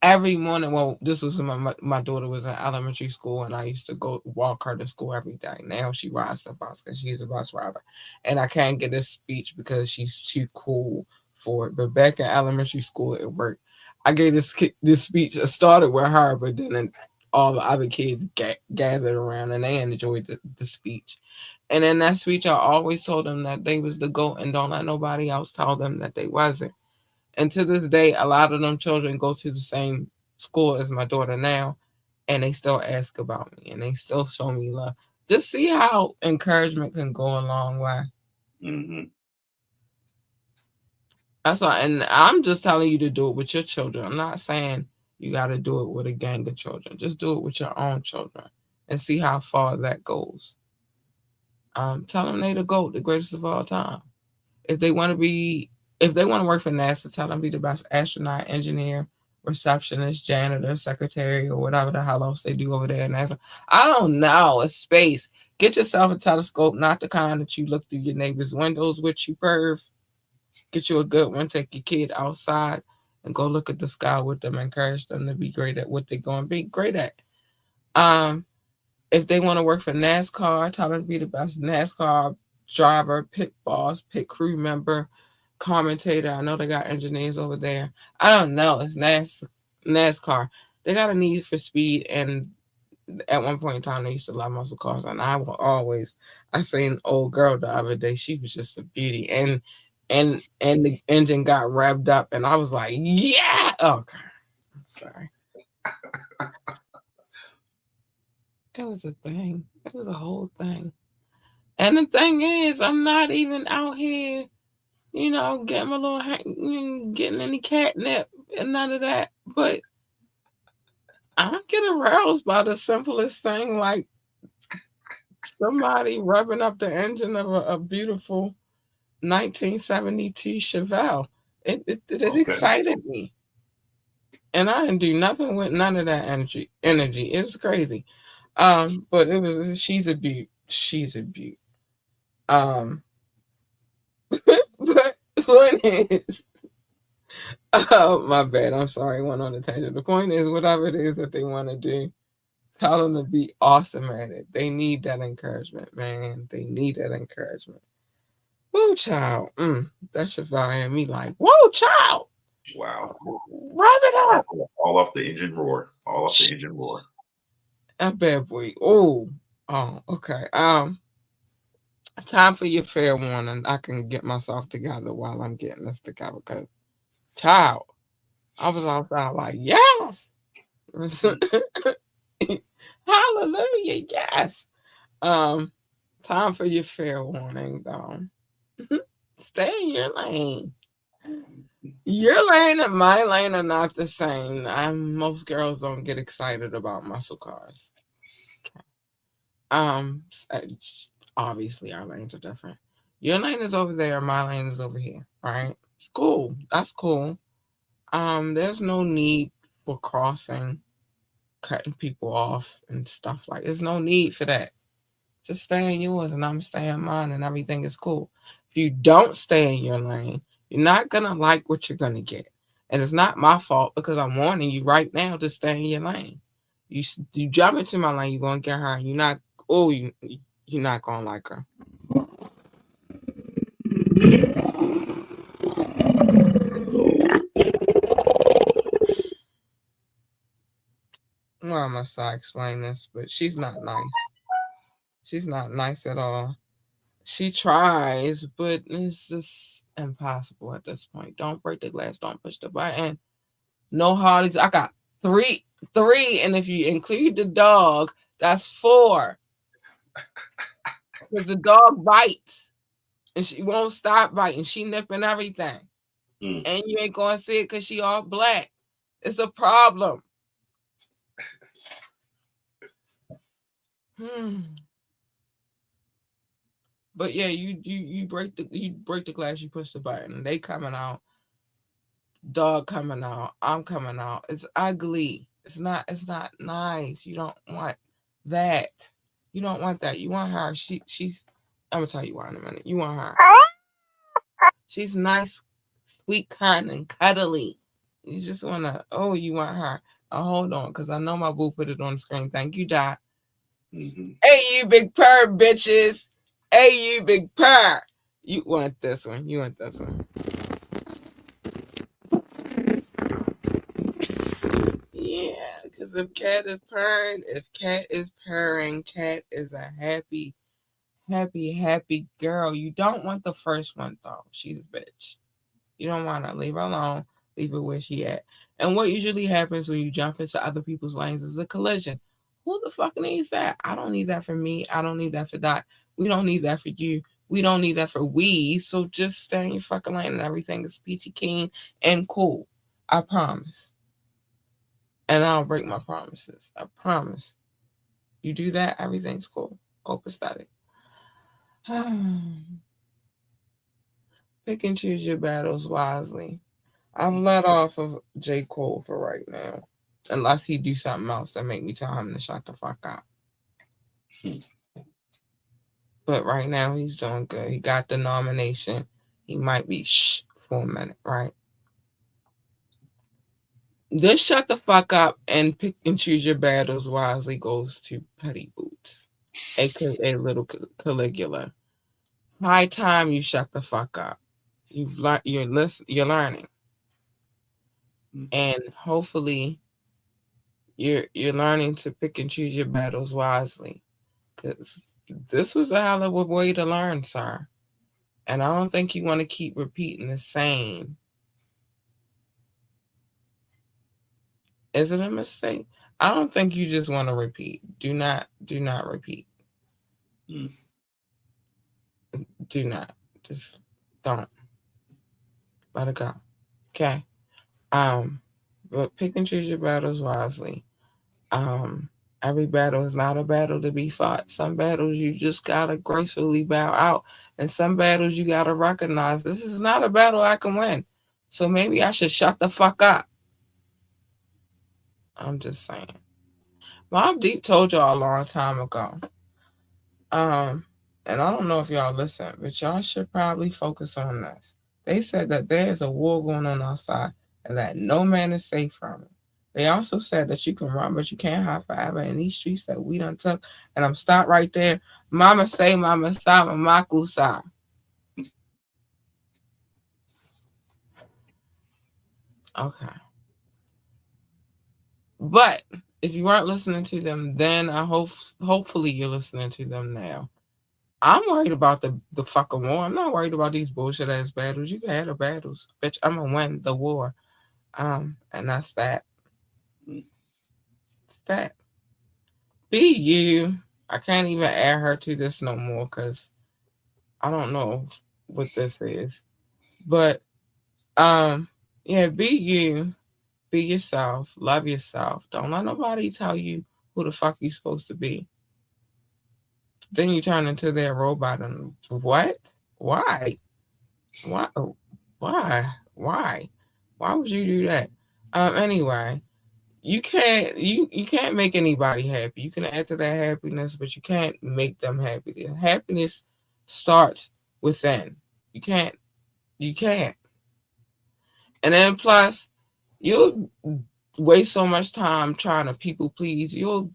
every morning. Well, this was when my daughter was in elementary school, and I used to go walk her to school every day. Now she rides the bus because she's a bus driver, and I can't get this speech because she's too cool for it. But back in elementary school, it worked. I gave this speech. I started with her, but then all the other kids gathered around, and they enjoyed the speech. And in that speech, I always told them that they was the GOAT, and don't let nobody else tell them that they wasn't. And to this day, a lot of them children go to the same school as my daughter now, and they still ask about me and they still show me love. Just see how encouragement can go a long way. Mm-hmm. That's all. And I'm just telling you to do it with your children. I'm not saying you got to do it with a gang of children. Just do it with your own children and see how far that goes. Tell them they the GOAT, the greatest of all time. If they want to be, if they want to work for NASA, tell them be the best astronaut, engineer, receptionist, janitor, secretary, or whatever the hell else they do over there at NASA. I don't know. It's space. Get yourself a telescope, not the kind that you look through your neighbor's windows with, you perv. Get you a good one. Take your kid outside and go look at the sky with them. Encourage them to be great at what they're going to be great at. Um, if they want to work for NASCAR, tell them to be the best NASCAR driver, pit boss, pit crew member, commentator. I know they got engineers over there. I don't know. It's NASCAR. They got a need for speed, and at one point in time, they used to love muscle cars, and I will always. I seen an old girl the other day. She was just a beauty, and the engine got revved up, and I was like, yeah. Oh God, I'm sorry. It was a thing. It was a whole thing. And the thing is, I'm not even out here, getting my little, getting any catnip and none of that. But I get aroused by the simplest thing, like somebody revving up the engine of a beautiful 1972 Chevelle. It Okay. excited me, and I didn't do nothing with none of that energy. Energy, it was crazy. But it was she's a beaut. She's a beaut. Um, but point is, oh, my bad. I'm sorry. I went on a tangent. The point is, whatever it is that they want to do, tell them to be awesome at it. They need that encouragement, man. They need that encouragement. Woo, child. That should fire me like, whoa, child. Wow. Rev it up. All off the engine roar. All off the engine roar. That bad boy. Oh, okay. Time for your fair warning. I can get myself together while I'm getting this together. Cause, child, I was outside like, yes. Hallelujah, yes. Um, Time for your fair warning, though. Stay in your lane. Your lane and my lane are not the same. Most girls don't get excited about muscle cars. Um, Obviously our lanes are different. Your lane is over there, my lane is over here. Right? It's cool. That's cool. There's no need for crossing, cutting people off and stuff like. There's no need for that. Just stay in yours and I'm staying in mine and everything is cool. If you don't stay in your lane, you're not gonna like what you're gonna get. And it's not my fault because I'm warning you right now to stay in your lane. You jump into my lane, you're gonna get her, and you're not gonna like her. Well, must I explain this? But she's not nice. She's not nice at all. She tries, but it's just impossible at this point. Don't break the glass. Don't push the button. No Harleys. I got three, and if you include the dog, that's four. Because the dog bites, and she won't stop biting. She nipping everything, and you ain't gonna see it because she all black. It's a problem. But yeah, you break the glass, you push the button. They coming out, dog coming out, I'm coming out. It's ugly. It's not nice. You don't want that. You don't want that. You want her. She's I'm gonna tell you why in a minute. You want her. She's nice, sweet, kind, and cuddly. You just you want her. Hold on, because I know my boo put it on the screen. Thank you, Dot. Mm-hmm. Hey, you big purr, bitches. Hey, you big purr. You want this one. You want this one. Yeah, because if cat is purring, cat is a happy, happy, happy girl. You don't want the first one, though. She's a bitch. You don't want to leave her alone. Leave her where she at. And what usually happens when you jump into other people's lanes is a collision. Who the fuck needs that? I don't need that for me. I don't need that for Dot. We don't need that for you. We don't need that for we. So just stay in your fucking lane and everything is peachy keen and cool. I promise. And I'll break my promises. I promise. You do that, everything's cool. Copacetic. Pick and choose your battles wisely. I'm let off of J. Cole for right now. Unless he do something else that make me tell him to shut the fuck up. But right now he's doing good. He got the nomination. He might be shh for a minute, right? This shut the fuck up and pick and choose your battles wisely goes to Petty Boots, aka Little Caligula. High time you shut the fuck up. You've learned. You're learning, and hopefully you're learning to pick and choose your battles wisely. Cause this was a hell of a way to learn, sir. And I don't think you want to keep repeating the same. Is it a mistake? I don't think you just want to repeat. Do not repeat. Do not. Just don't. Let it go. Okay. But pick and choose your battles wisely. Every battle is not a battle to be fought. Some battles you just gotta gracefully bow out. And some battles you gotta recognize this is not a battle I can win. So maybe I should shut the fuck up. I'm just saying. Mob Deep told y'all a long time ago. And I don't know if y'all listen, but y'all should probably focus on this. They said that there is a war going on outside and that no man is safe from it. They also said that you can run, but you can't hide forever in these streets that we done took. And I'm stopped right there. Mama say, mama stop, mama kusai. Okay. But if you weren't listening to them then, I hopefully you're listening to them now. I'm worried about the fucking war. I'm not worried about these bullshit ass battles. You can have the battles, bitch. I'm gonna win the war. And that's that. It's that. Be you. I can't even add her to this no more because I don't know what this is. But yeah, be you. Be yourself. Love yourself. Don't let nobody tell you who the fuck you supposed to be. Then you turn into their robot and what? Why? Why? Why? Why? Why would you do that? Anyway, you can't make anybody happy. You can add to their happiness, but you can't make them happy. The happiness starts within. You can't. You can't. And then plus, you'll waste so much time trying to people please. You'll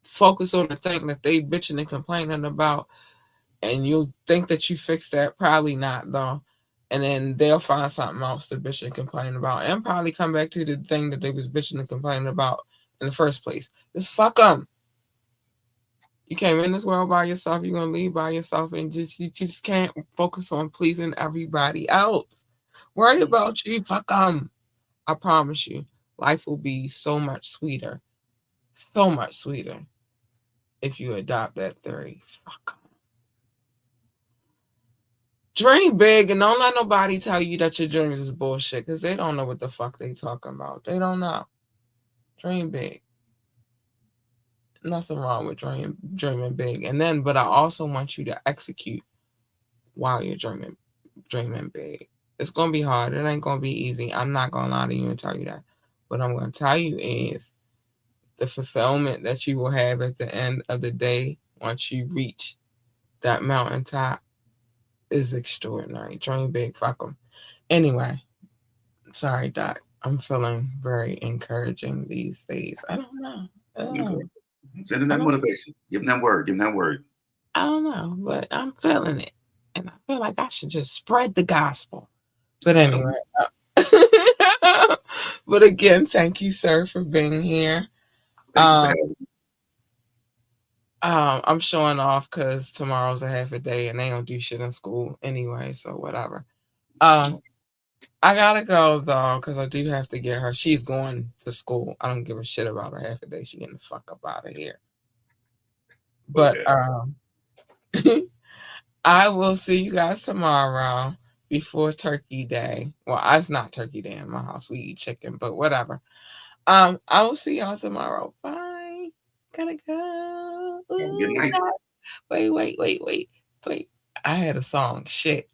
focus on the thing that they bitching and complaining about, and you'll think that you fixed that. Probably not though. And then they'll find something else to bitch and complain about, and probably come back to the thing that they was bitching and complaining about in the first place. Just fuck them. You came in this world by yourself. You're gonna leave by yourself, and you just can't focus on pleasing everybody else. Worry about you. Fuck them. I promise you, life will be so much sweeter if you adopt that theory. Fuck 'em. Dream big and don't let nobody tell you that your dreams is bullshit because they don't know what the fuck they talking about. They don't know. Dream big. Nothing wrong with dreaming big. And then, but I also want you to execute while you're dreaming big. It's gonna be hard. It ain't gonna be easy. I'm not gonna lie to you and tell you that. What I'm gonna tell you is the fulfillment that you will have at the end of the day once you reach that mountaintop is extraordinary. Dream big, fuck them. Anyway, sorry, Doc. I'm feeling very encouraging these days. I don't know. Send them that motivation. Give them that word. Give them that word. I don't know, but I'm feeling it. And I feel like I should just spread the gospel. But anyway. But again, thank you, sir, for being here. Thank you for having me. I'm showing off because tomorrow's a half a day and they don't do shit in school anyway, so whatever. I gotta go though because I do have to get her. She's going to school. I don't give a shit about her half a day. She getting the fuck up out of here. But I will see you guys tomorrow before Turkey Day. Well, it's not Turkey Day in my house. We eat chicken, but whatever. I will see y'all tomorrow. Bye. Gotta go. Good night. Wait. I had a song. Shit.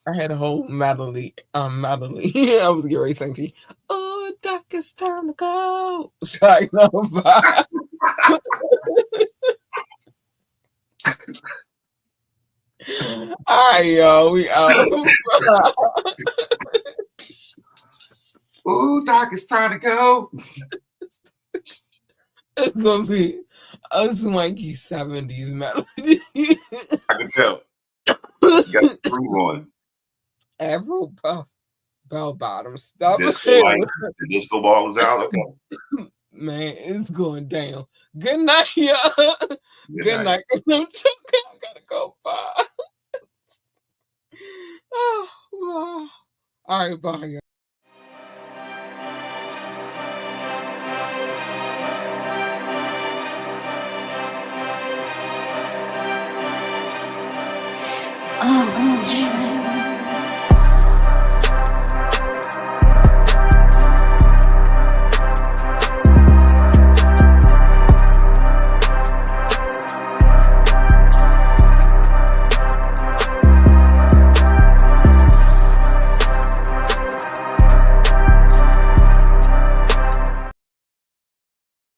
I had a whole melody. Melody. I was getting ready to sing to you. Oh, Doc, it's time to go. Sorry, no, bye. All right, y'all. We out. Ooh, Doc, it's time to go. It's gonna be a swanky 70s melody. I can tell. You got the groove on. Afro puff, bell bottoms. Double Disco shit. light. The disco ball is out. Okay. Man, it's going down. Good night, y'all. Good night. I'm joking. I gotta go. Bye. Oh, all right, bye, y'all.